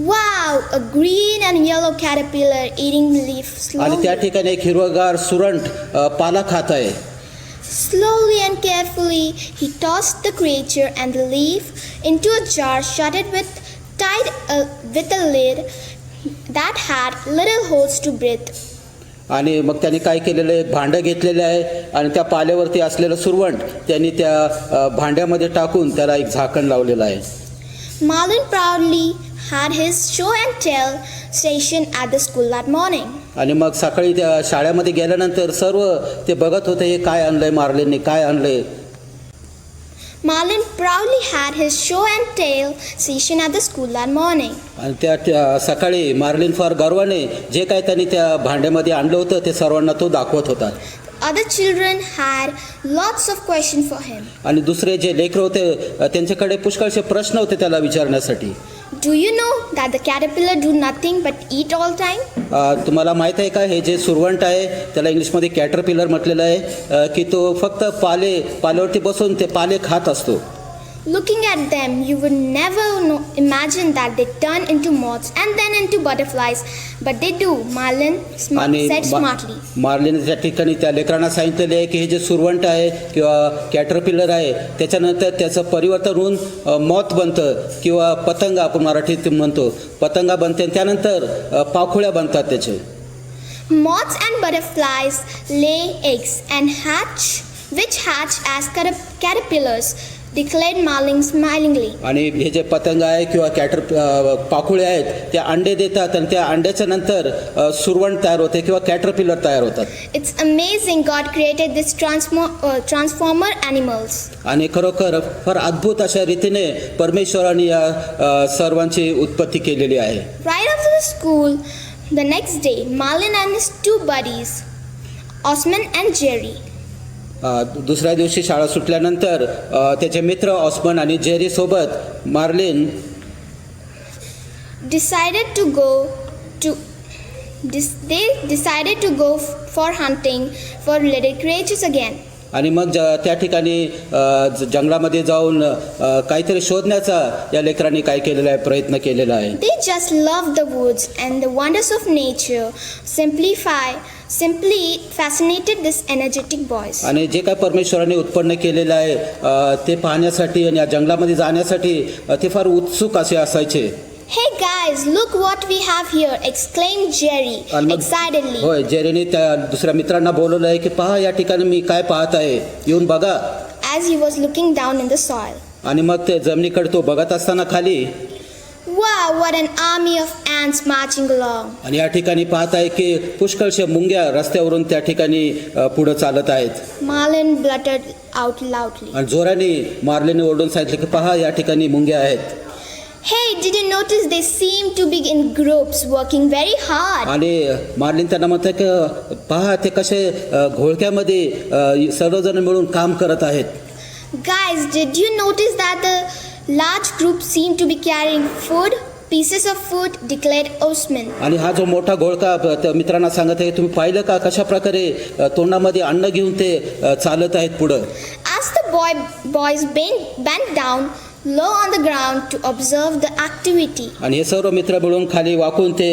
Wow, a green and yellow caterpillar eating the leaf slowly. आणि त्या ठिकाणी एक हिरवगार सुरंट पाला खात आहे. Slowly and carefully, he tossed the creature and the leaf into a jar, shut it with a lid that had little holes to breathe. आणि मग त्यांनी काय केलेलं आहे भांडं घेतलेलं आहे आणि त्या पाल्यावरती असलेलं सुरवंट त्यांनी त्या भांड्यामध्ये टाकून त्याला एक झाकण लावलेलं आहे. Marlon proudly had his show and tell station at the school that morning. आणि मग सकाळी त्या शाळेमध्ये गेल्यानंतर सर्व ते बघत होते हे काय आणलंय मार्लिनने काय आणलंय. Marlon proudly had his show and tell session at the school that morning. आणि त्या सकाळी मार्लिन फार गर्वाने जे काय त्यांनी त्या भांड्यामध्ये आणलं होतं ते सर्वांना तो दाखवत होता. Other children had lots of questions for him. आणि दुसरे जे लेकरं होते त्यांच्याकडे पुष्कळसे प्रश्न होते त्याला विचारण्यासाठी. Do you know that the caterpillar do nothing but eat all time? तुम्हाला माहीत आहे का हे जे सुरवंट आहे त्याला इंग्लिशमध्ये कॅटरपिलर म्हटलेलं आहे की तो फक्त पाल्यावरती बसून ते पाले खात असतो. Looking at them, you would never imagine that they turn into moths and then into butterflies, but they do. Marlon said smartly. Marlon त्या ठिकाणी त्या लेकरांना सांगितलेले आहे की हे जे सुरवंट आहे किंवा कॅटरपिलर आहे त्याच्यानंतर त्याचं परिवर्तन होऊन मॉथ बनतं किंवा पतंग आपण मराठीत म्हणतो पतंगा बनते आणि त्यानंतर पाखुळ्या बनतात त्याचे. Moths and butterflies lay eggs and hatch as caterpillars. Declared Marlon smilingly. आणि हे जे पतंग आहे किंवा पाखुळे आहेत ते अंडे देतात आणि त्या अंड्याच्या नंतर सुरवंट तयार होते किंवा कॅटरपिलर तयार होतात. It's amazing God created this transformer animals. आणि खरोखर फार अद्भुत अशा रीतीने परमेश्वराने या सर्वांची उत्पत्ती केलेली आहे. Right after the school, the next day, Marlon and his two buddies, Osman and Jerry, दुसऱ्या दिवशी शाळा सुटल्यानंतर त्याचे मित्र ऑस्मन आणि जेरी सोबत Marlin decided to go to they decided to go for hunting for little creatures again. आणि मग त्या ठिकाणी जंगलामध्ये जाऊन काहीतरी शोधण्याचा या लेकरांनी काय केलेला आहे, प्रयत्न केलेला आहे. They just loved the woods and the wonders of nature. Simply fascinated these energetic boys. आणि जे काय परमेश्वराने उत्पन्न केलेलं आहे ते पाहण्यासाठी आणि या जंगलामध्ये जाण्यासाठी ते फार उत्सुक असे असायचे. Hey guys, look what we have here! Exclaimed Jerry excitedly. होय, जेरीने त्या दुसऱ्या मित्रांना बोलवलं आहे की पहा या ठिकाणी मी काय पाहत आहे, येऊन बघा. As he was looking down in the soil. आणि मग ते जमिनीकडे तो बघत असताना खाली, Wow, what an army of ants marching along. आणि या ठिकाणी पाहत आहे की पुष्कळशा मुंग्या रस्त्यावरून त्या ठिकाणी पुढे चालत आहेत. Marlin blurted out loudly. आणि जोराने मार्लिनने ओरडून सांगितलं की पहा या ठिकाणी मुंग्या आहेत. Hey, did you notice they seem to be in groups working very hard? आणि मार्लिन त्यांना म्हणतात की पहा ते कसे घोळक्यामध्ये सर्वजण मिळून काम करत आहेत. Guys, did you notice that the large group seemed to be carrying food? Pieces of food, declared Osman. आणि हा जो मोठा घोळका त्या मित्रांना सांगत आहे, तुम्ही पाहिलं का कशा प्रकारे तोंडामध्ये अन्न घेऊन ते चालत आहेत पुढं. As the boys bent down low on the ground to observe the activity. आणि हे सर्व मित्र मिळून खाली वाकून ते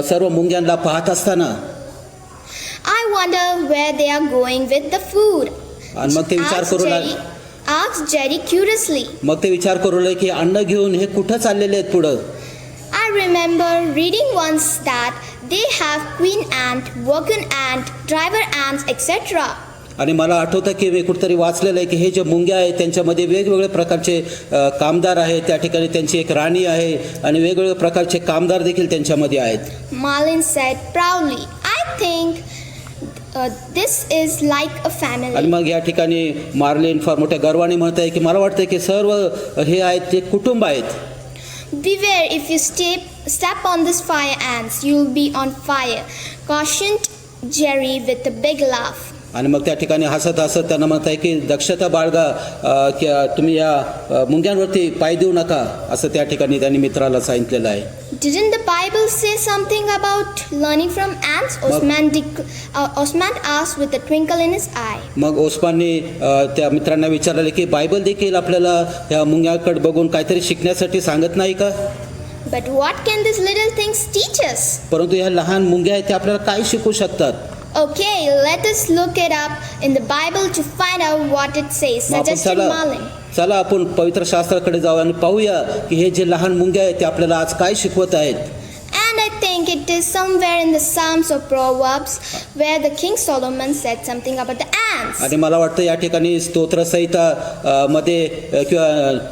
सर्व मुंग्यांना पाहत असताना, I wonder where they are going with the food. आणि मग ते विचार करू लागले. Asked Jerry curiously. मग ते विचार करू लागले की अन्न घेऊन हे कुठं चाललेले आहेत पुढं. I remember reading once that they have queen ant, worker ant, driver ants, etc. आणि मला आठवतं की मी कुठेतरी वाचलेलं आहे की हे जे मुंग्या आहेत त्यांच्यामध्ये वेगवेगळ्या प्रकारचे कामदार आहेत. त्या ठिकाणी त्यांची एक राणी आहे आणि वेगवेगळ्या प्रकारचे कामदार देखील त्यांच्यामध्ये आहेत. Marlin said proudly, I think this is like a family. आणि मग या ठिकाणी मार्लिन फार मोठ्या गर्वाने म्हणत आहे की मला वाटतं की सर्व हे आहेत ते कुटुंब आहेत. Beware, if you step on this fire ants, you will be on fire, cautioned Jerry with a big laugh. आणि मग त्या ठिकाणी हसत हसत त्यांना म्हणत आहे की दक्षता बाळगा, की तुम्ही या मुंग्यांवरती पाय देऊ नका, असं त्या ठिकाणी त्यांनी मित्राला सांगितलेलं आहे. Didn't the Bible say something about learning from ants? Osman asked with a twinkle in his eye. मग ओस्मानने त्या मित्रांना विचारले की बायबल देखील आपल्याला या मुंग्याकडे बघून काहीतरी शिकण्यासाठी सांगत नाही का? But what can these little things teach us? परंतु ह्या लहान मुंग्या आहेत त्या आपल्याला काय शिकू शकतात? Okay, let us look it up in the Bible to find out what it says, suggested Marlin. चला आपण पवित्र शास्त्राकडे जाऊ आणि पाहूया की हे जे लहान मुंग्या आहेत ते आपल्याला आज काय शिकवत आहेत. And I think it is somewhere in the Psalms or Proverbs where the King Solomon said something about the ants. आणि मला वाटतं या ठिकाणी स्तोत्रसंहिता मध्ये किंवा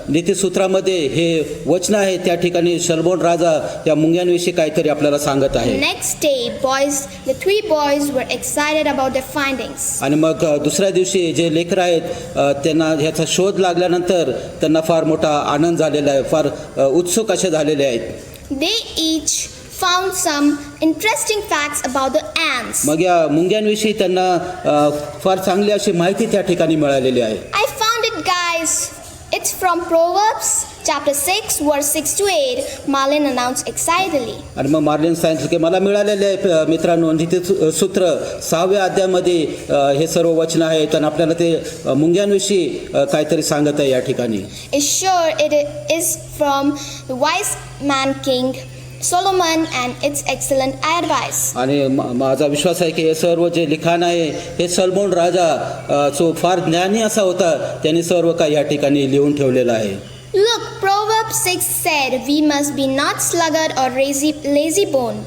नीतिसूत्रामध्ये हे वचन आहे, त्या ठिकाणी सलोमन राजा या मुंग्यांविषयी काहीतरी आपल्याला सांगत आहे. Next day, the three boys were excited about their findings. आणि मग दुसऱ्या दिवशी जे लेकर आहेत त्यांना ह्याचा शोध लागल्यानंतर त्यांना फार मोठा आनंद झालेला आहे, फार उत्सुक असे झालेले आहेत. They each found some interesting facts about the ants. मग या मुंग्यांविषयी त्यांना फार चांगली अशी माहिती त्या ठिकाणी मिळालेली आहे. I found it, guys. It's from Proverbs chapter 6 verse 6 to 8. Marlin announced excitedly. आणि मग मार्लिन सांगितलं की मला मिळालेले आहे मित्रांनो नीतिसूत्र 6व्या अध्यायामध्ये हे सर्व वचन आहेत आणि आपल्याला ते मुंग्यांविषयी काहीतरी सांगत आहे या ठिकाणी. Is sure it is from the wise man King Solomon and its excellent advice. आणि माझा विश्वास आहे की हे सर्व जे लिखाण आहे हे सलोमन राजा जो फार ज्ञानी असा होता, त्यांनी सर्व काही या ठिकाणी लिहून ठेवलेलं आहे. Look, Proverbs 6 said we must be not sluggard or lazy bone.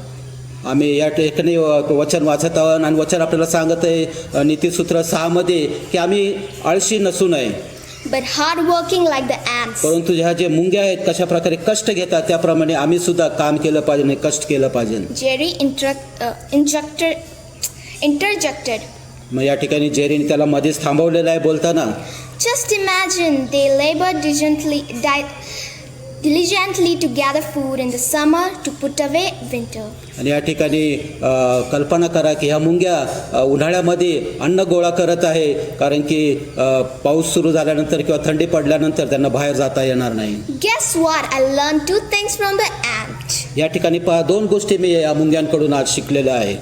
आम्ही या ठिकाणी वचन वाचत आहोत आणि वचन आपल्याला सांगत आहे नीतिसूत्र 6 मध्ये की आम्ही आळशी नसू नये, but hard working like the ants. परंतु ह्या जे मुंग्या आहेत कशा प्रकारे कष्ट घेतात त्याप्रमाणे आम्ही सुद्धा काम केलं पाहिजे आणि कष्ट केलं पाहिजे. Jerry interjected. मग या ठिकाणी जेरीने त्याला मध्येच थांबवलेलं आहे बोलताना. Just imagine they labor diligently to gather food in the summer to put away winter. आणि या ठिकाणी कल्पना करा की ह्या मुंग्या उन्हाळ्यामध्ये अन्न गोळा करत आहे, कारण की पाऊस सुरू झाल्यानंतर किंवा थंडी पडल्यानंतर त्यांना बाहेर जाता येणार नाही. Guess what? I learned 2 things from the ant. या ठिकाणी 2 गोष्टी मी या मुंग्यांकडून आज शिकलेल्या आहे.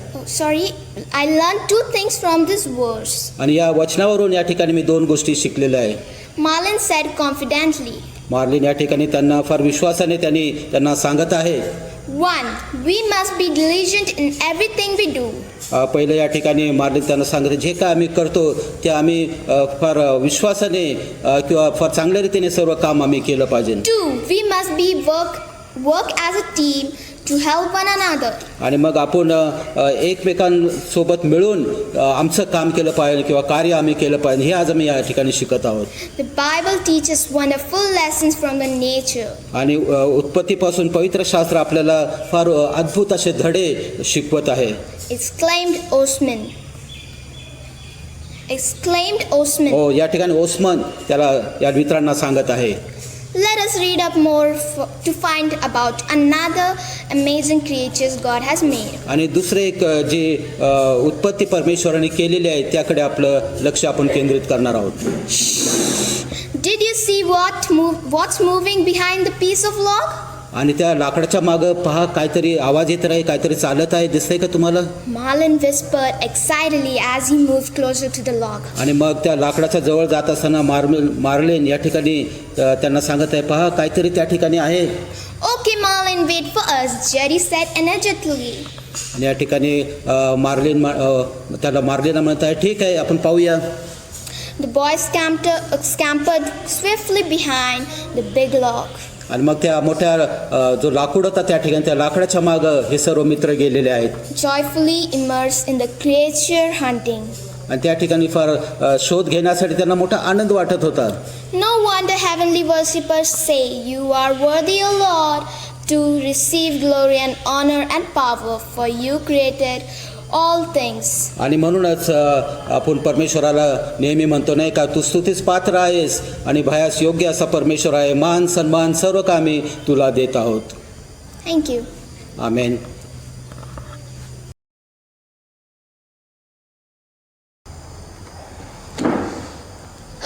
I learned 2 things from this verse. आणि या वचनावरून या ठिकाणी मी 2 गोष्टी शिकलेल्या आहे. Marlin said confidently. मार्लिन या ठिकाणी त्यांना फार विश्वासाने त्यांना सांगत आहे. 1. We must be diligent in everything we do. पहिलं या ठिकाणी मार्लिन त्यांना सांगते जे काय आम्ही करतो ते आम्ही फार विश्वासाने किंवा फार चांगल्या रीतीने सर्व काम आम्ही केलं पाहिजे. 2. We must be work as a team to help one another. आणि मग आपण एकमेकांसोबत मिळून आमचं काम केलं पाहिजे किंवा कार्य आम्ही केलं पाहिजे, हे आज आम्ही या ठिकाणी शिकत आहोत. The Bible teaches wonderful lessons from the nature. आणि उत्पत्तीपासून पवित्र शास्त्र आपल्याला फार अद्भुत असे धडे शिकवत आहे. Exclaimed Osman. हो, या ठिकाणी ओस्मान त्याला या मित्रांना सांगत आहे. Let us read up more to find about another amazing creatures God has made. आणि दुसरे एक जे उत्पत्ती परमेश्वराने केलेले आहे त्याकडे आपलं लक्ष आपण केंद्रित करणार आहोत. Did you see what's moving behind the piece of log? आणि त्या लाकडाच्या मागं पहा, काहीतरी आवाज येत आहे, काहीतरी चालत आहे, दिसतंय का तुम्हाला? Marlin whispered excitedly as he moved closer to the log. आणि मग त्या लाकडाच्या जवळ जात असताना मार्लिन या ठिकाणी त्यांना सांगत आहे, पहा काहीतरी त्या ठिकाणी आहे. Okay, Marlin, wait for us, Jerry said energetically. आणि या ठिकाणी मार्लिन म्हणत आहे, ठीक आहे आपण पाहूया. The boy scampered swiftly behind the big log. आणि मग त्या मोठ्या जो लाकूड होता त्या ठिकाणी त्या लाकडाच्या मागं हे सर्व मित्र गेलेले आहेत. Joyfully immersed in the creature hunting. आणि त्या ठिकाणी फार शोध घेण्यासाठी त्यांना मोठा आनंद वाटत होता. No wonder heavenly worshippers say, "You are worthy, O Lord, to receive glory and honor and power, for you created all things." आणि म्हणूनच आपण परमेश्वराला नेहमी म्हणतो नाही का, तू स्तुतीस पात्र आहेस आणि भयास योग्य असा परमेश्वर आहे, मान सन्मान सर्व कामे तुला देत आहोत. Thank you. Amen.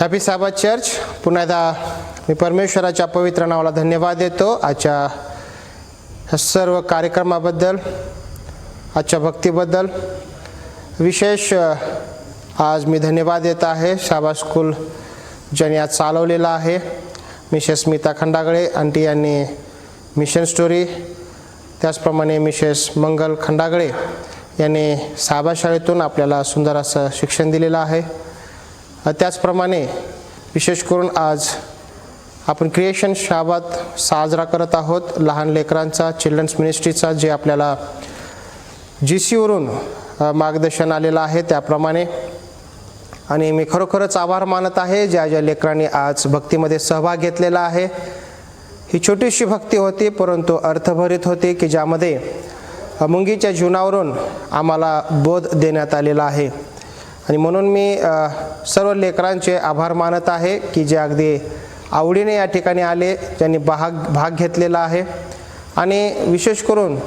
Happy Sabbath church. पुन्हा एकदा मी परमेश्वराच्या पवित्र नावाला धन्यवाद देतो आजच्या सर्व कार्यक्रमाबद्दल, आजच्या भक्तीबद्दल. विशेष आज मी धन्यवाद देत आहे शाबाश स्कूल ज्यांनी आज चालवलेला आहे. मिसेस स्मिता खंडागळे आंटी यांनी मिशन स्टोरी, त्याचप्रमाणे मिसेस मंगल खंडागळे यांनी शाबाश शाळेतून आपल्याला सुंदर असं शिक्षण दिलेलं आहे. त्याचप्रमाणे विशेष करून आज आपण क्रिएशन शाबात साजरा करत आहोत, लहान लेकरांचा चिल्ड्रन्स मिनिस्ट्रीचा, जे आपल्याला GC वरून मार्गदर्शन आलेलं आहे त्याप्रमाणे. आणि मी खरोखरच आभार मानत आहे ज्या ज्या लेकरांनी आज भक्तीमध्ये सहभाग घेतलेला आहे. ही छोटीशी भक्ती होती परंतु अर्थभरित होती की ज्यामध्ये मुंगीच्या जीवनावरून आम्हाला बोध देण्यात आलेला आहे. आणि म्हणून मी सर्व लेकरांचे आभार मानत आहे की जे अगदी आवडीने या ठिकाणी आले, ज्यांनी भाग घेतलेला आहे. आणि विशेष करून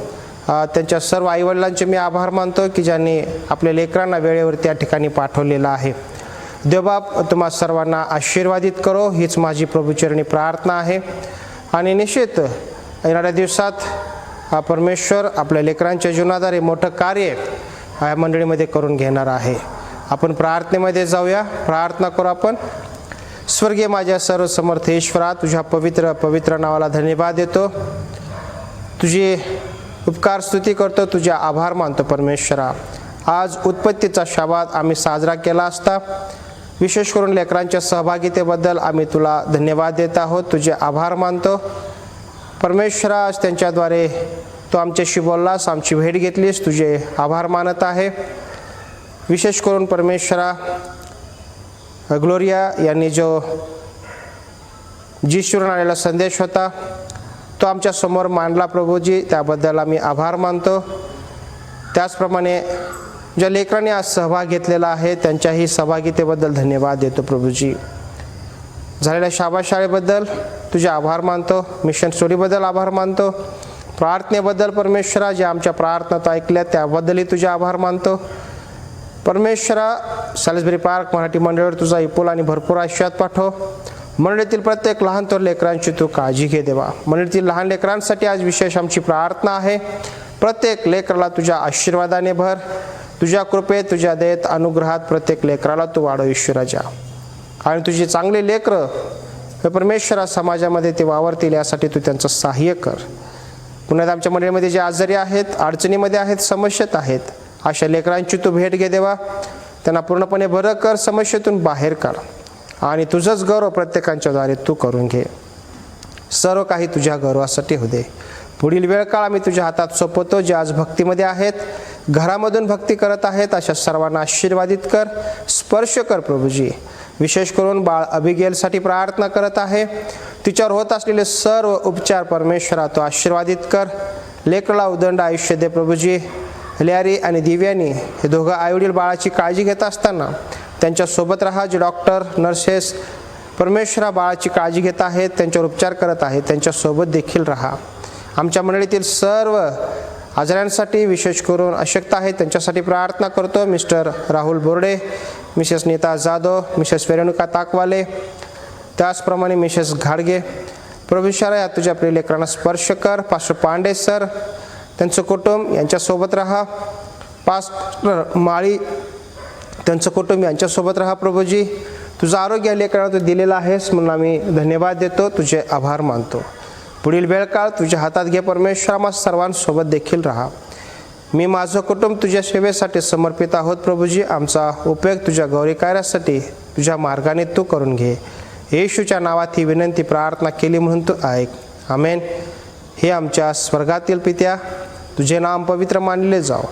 त्यांच्या सर्व आईवडिलांचे मी आभार मानतो की ज्यांनी आपल्या लेकरांना वेळेवर त्या ठिकाणी पाठवलेलं आहे. देवबाप तुम्हा सर्वांना आशीर्वादित करो, हीच माझी प्रभुचरणी प्रार्थना आहे. आणि निश्चित येणाऱ्या दिवसात परमेश्वर आपल्या लेकरांच्या जीवनाद्वारे मोठं कार्य या मंडळीमध्ये करून घेणार आहे. आपण प्रार्थनेमध्ये जाऊया, प्रार्थना करू आपण. स्वर्गीय माझ्या सर्व समर्थ ईश्वरा, तुझ्या पवित्र नावाला धन्यवाद देतो, तुझी उपकार स्तुती करतो, तुझे आभार मानतो परमेश्वरा. आज उत्पत्तीचा शाबात आम्ही साजरा केला असता, विशेष करून लेकरांच्या सहभागितेबद्दल आम्ही तुला धन्यवाद देत आहोत, तुझे आभार मानतो परमेश्वरा. आज त्यांच्याद्वारे तू आमच्याशी बोललास, आमची भेट घेतलीस, तुझे आभार मानत आहे. विशेष करून परमेश्वरा ग्लोरिया यांनी जो जीशूवरून आलेला संदेश होता तो आमच्या समोर मांडला प्रभूजी, त्याबद्दल आम्ही आभार मानतो. त्याचप्रमाणे ज्या लेकरांनी आज सहभाग घेतलेला आहे त्यांच्याही सहभागितेबद्दल धन्यवाद देतो प्रभूजी. झालेल्या शाबास शाळेबद्दल तुझे आभार मानतो. मिशन स्टोरीबद्दल आभार मानतो. प्रार्थनेबद्दल परमेश्वरा, जे आमच्या प्रार्थना तू ऐकल्या त्याबद्दलही तुझे आभार मानतो. परमेश्वरा, सॅलिसबरी पार्क मराठी मंडळावर तुझा विपुल आणि भरपूर आशीर्वाद पाठव. मंडळीतील प्रत्येक लहान थोर लेकरांची तू काळजी घे देवा. मंडळीतील लहान लेकरांसाठी आज विशेष आमची प्रार्थना आहे. प्रत्येक लेकराला तुझ्या आशीर्वादाने भर. तुझ्या कृपेत, तुझ्या दयेत, अनुग्रहात प्रत्येक लेकराला तू वाढव ईश्वराच्या. आणि तुझी चांगली लेकरं हे परमेश्वरा समाजामध्ये ते वावरतील यासाठी तू त्यांचं सहाय्य कर. पुन्हा आमच्या मंडळीमध्ये जे आजारी आहेत, अडचणीमध्ये आहेत, समस्येत आहेत, अशा लेकरांची तू भेट घे देवा. त्यांना पूर्णपणे बरं कर, समस्येतून बाहेर काढ आणि तुझंच गौरव प्रत्येकांच्या द्वारे तू करून घे. सर्व काही तुझ्या गौरवासाठी हो दे. पुढील वेळ काळ आम्ही तुझ्या हातात सोपवतो. जे आज भक्तीमध्ये आहेत, घरामधून भक्ती करत आहेत, अशा सर्वांना आशीर्वादित कर, स्पर्श कर प्रभूजी. विशेष करून बाळ अबिगेलसाठी प्रार्थना करत आहे. तिच्यावर होत असलेले सर्व उपचार परमेश्वरा तो आशीर्वादित कर. लेकराला उदंड आयुष्य दे प्रभूजी. लॅरी आणि दिव्यानी हे दोघं आईवडील बाळाची काळजी घेत असताना त्यांच्यासोबत राहा. जे डॉक्टर, नर्सेस परमेश्वरा बाळाची काळजी घेत आहेत, त्यांच्यावर उपचार करत आहेत, त्यांच्यासोबत देखील राहा. आमच्या मंडळीतील सर्व आजारांसाठी, विशेष करून अशक्त आहेत, त्यांच्यासाठी प्रार्थना करतो. Mr Rahul Borde, Mrs Nita Jadhav, Mrs Veronica Takwale, त्याचप्रमाणे मिसेस घाडगे. प्रभूश्वरा, या तुझ्या प्रिय लेकरांना स्पर्श कर. पास्टर पांडे सर, त्यांचं कुटुंब यांच्यासोबत राहा. पास्टर माळी, त्यांचं कुटुंब यांच्यासोबत राहा. प्रभूजी, तुझं आरोग्य लेकरांना तू दिलेलं आहेस म्हणून आम्ही धन्यवाद देतो, तुझे आभार मानतो. पुढील वेळ काळ तुझ्या हातात घे परमेश्वरा. मग सर्वांसोबत देखील राहा. मी माझं कुटुंब तुझ्या सेवेसाठी समर्पित आहोत प्रभूजी. आमचा उपयोग तुझ्या गौरी कार्यासाठी तुझ्या मार्गाने तू करून घे. येशूच्या नावात ही विनंती प्रार्थना केली म्हणून तू ऐक. आमेन. हे आमच्या स्वर्गातील पित्या, तुझे नाम पवित्र मानले जाव.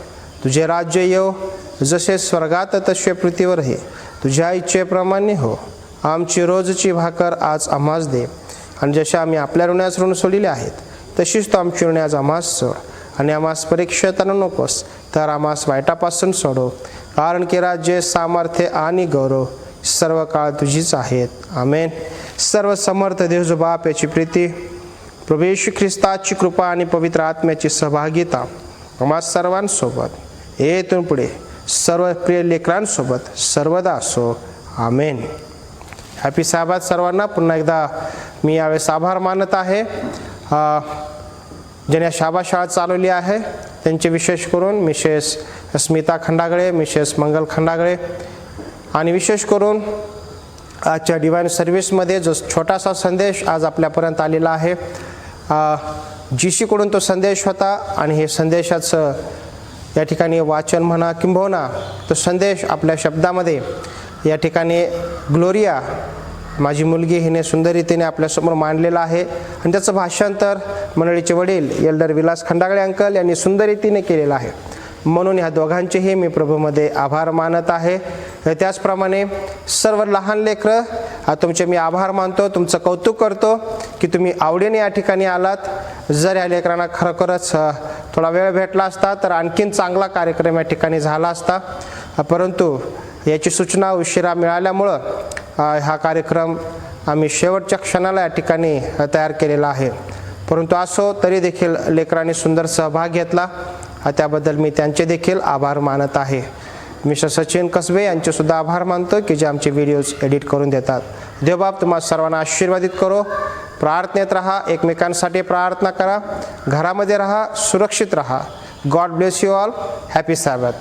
तुझे राज्य येव, जसे स्वर्गात तसे पृथ्वीवर हे. तुझ्या इच्छेप्रमाणे हो. आमची रोजची भाकर आज आम्हास दे, आणि जशा आम्ही आपल्या ऋणास ऋण सोडलेले आहेत तशीच तो आमची ऋणे आज आम्हास सोड. आणि आम्हास परीक्षेत आणू नकोस, तर आम्हास वाईटापासून सोडव. कारण की राज्य, सामर्थ्य आणि गौरव सर्व काळ तुझीच आहेत. आमेन. सर्व समर्थ देव जो बाप याची प्रीती, प्रभू येशू ख्रिस्ताची कृपा आणि पवित्र आत्म्याची सहभागिता आम्हा सर्वांसोबत येथून पुढे सर्व प्रिय लेकरांसोबत सर्वदा असो. आमेन. हॅपी साबात सर्वांना. पुन्हा एकदा मी यावेळेस आभार मानत आहे. ज्यांनी शाबा शाळा चालवली आहे त्यांचे विशेष करून मिसेस स्मिता खंडागळे, मिसेस मंगल खंडागळे, आणि विशेष करून आजच्या डिवाइन सर्व्हिसमध्ये जो छोटासा संदेश आज आपल्यापर्यंत आलेला आहे, जीसीकडून तो संदेश होता. आणि हे संदेशाचं या ठिकाणी वाचन म्हणा किंबहुना तो संदेश आपल्या शब्दामध्ये या ठिकाणी ग्लोरिया माझी मुलगी हिने सुंदर रीतीने आपल्यासमोर मांडलेला आहे. आणि त्याचं भाषांतर मंडळीचे वडील एल्डर विलास खंडागळे अंकल यांनी सुंदर रीतीने केलेलं आहे. म्हणून ह्या दोघांचेही मी प्रभूमध्ये आभार मानत आहे. त्याचप्रमाणे सर्व लहान लेकरं तुमचे मी आभार मानतो, तुमचं कौतुक करतो की तुम्ही आवडीने या ठिकाणी आलात. जर या लेकरांना खरोखरच थोडा वेळ भेटला असता तर आणखीन चांगला कार्यक्रम या ठिकाणी झाला असता, परंतु याची सूचना उशिरा मिळाल्यामुळं हा कार्यक्रम आम्ही शेवटच्या क्षणाला या ठिकाणी तयार केलेला आहे. परंतु असो तरी देखील लेकरांनी सुंदर सहभाग घेतला, त्याबद्दल मी त्यांचे देखील आभार मानत आहे. मिस्टर सचिन कसबे यांचेसुद्धा आभार मानतो की जे आमचे व्हिडिओज एडिट करून देतात. देवबाप तुम्हाला सर्वांना आशीर्वादित करो. प्रार्थनेत राहा, एकमेकांसाठी प्रार्थना करा, घरामध्ये राहा, सुरक्षित राहा. God bless you all. Happy सॅबथ.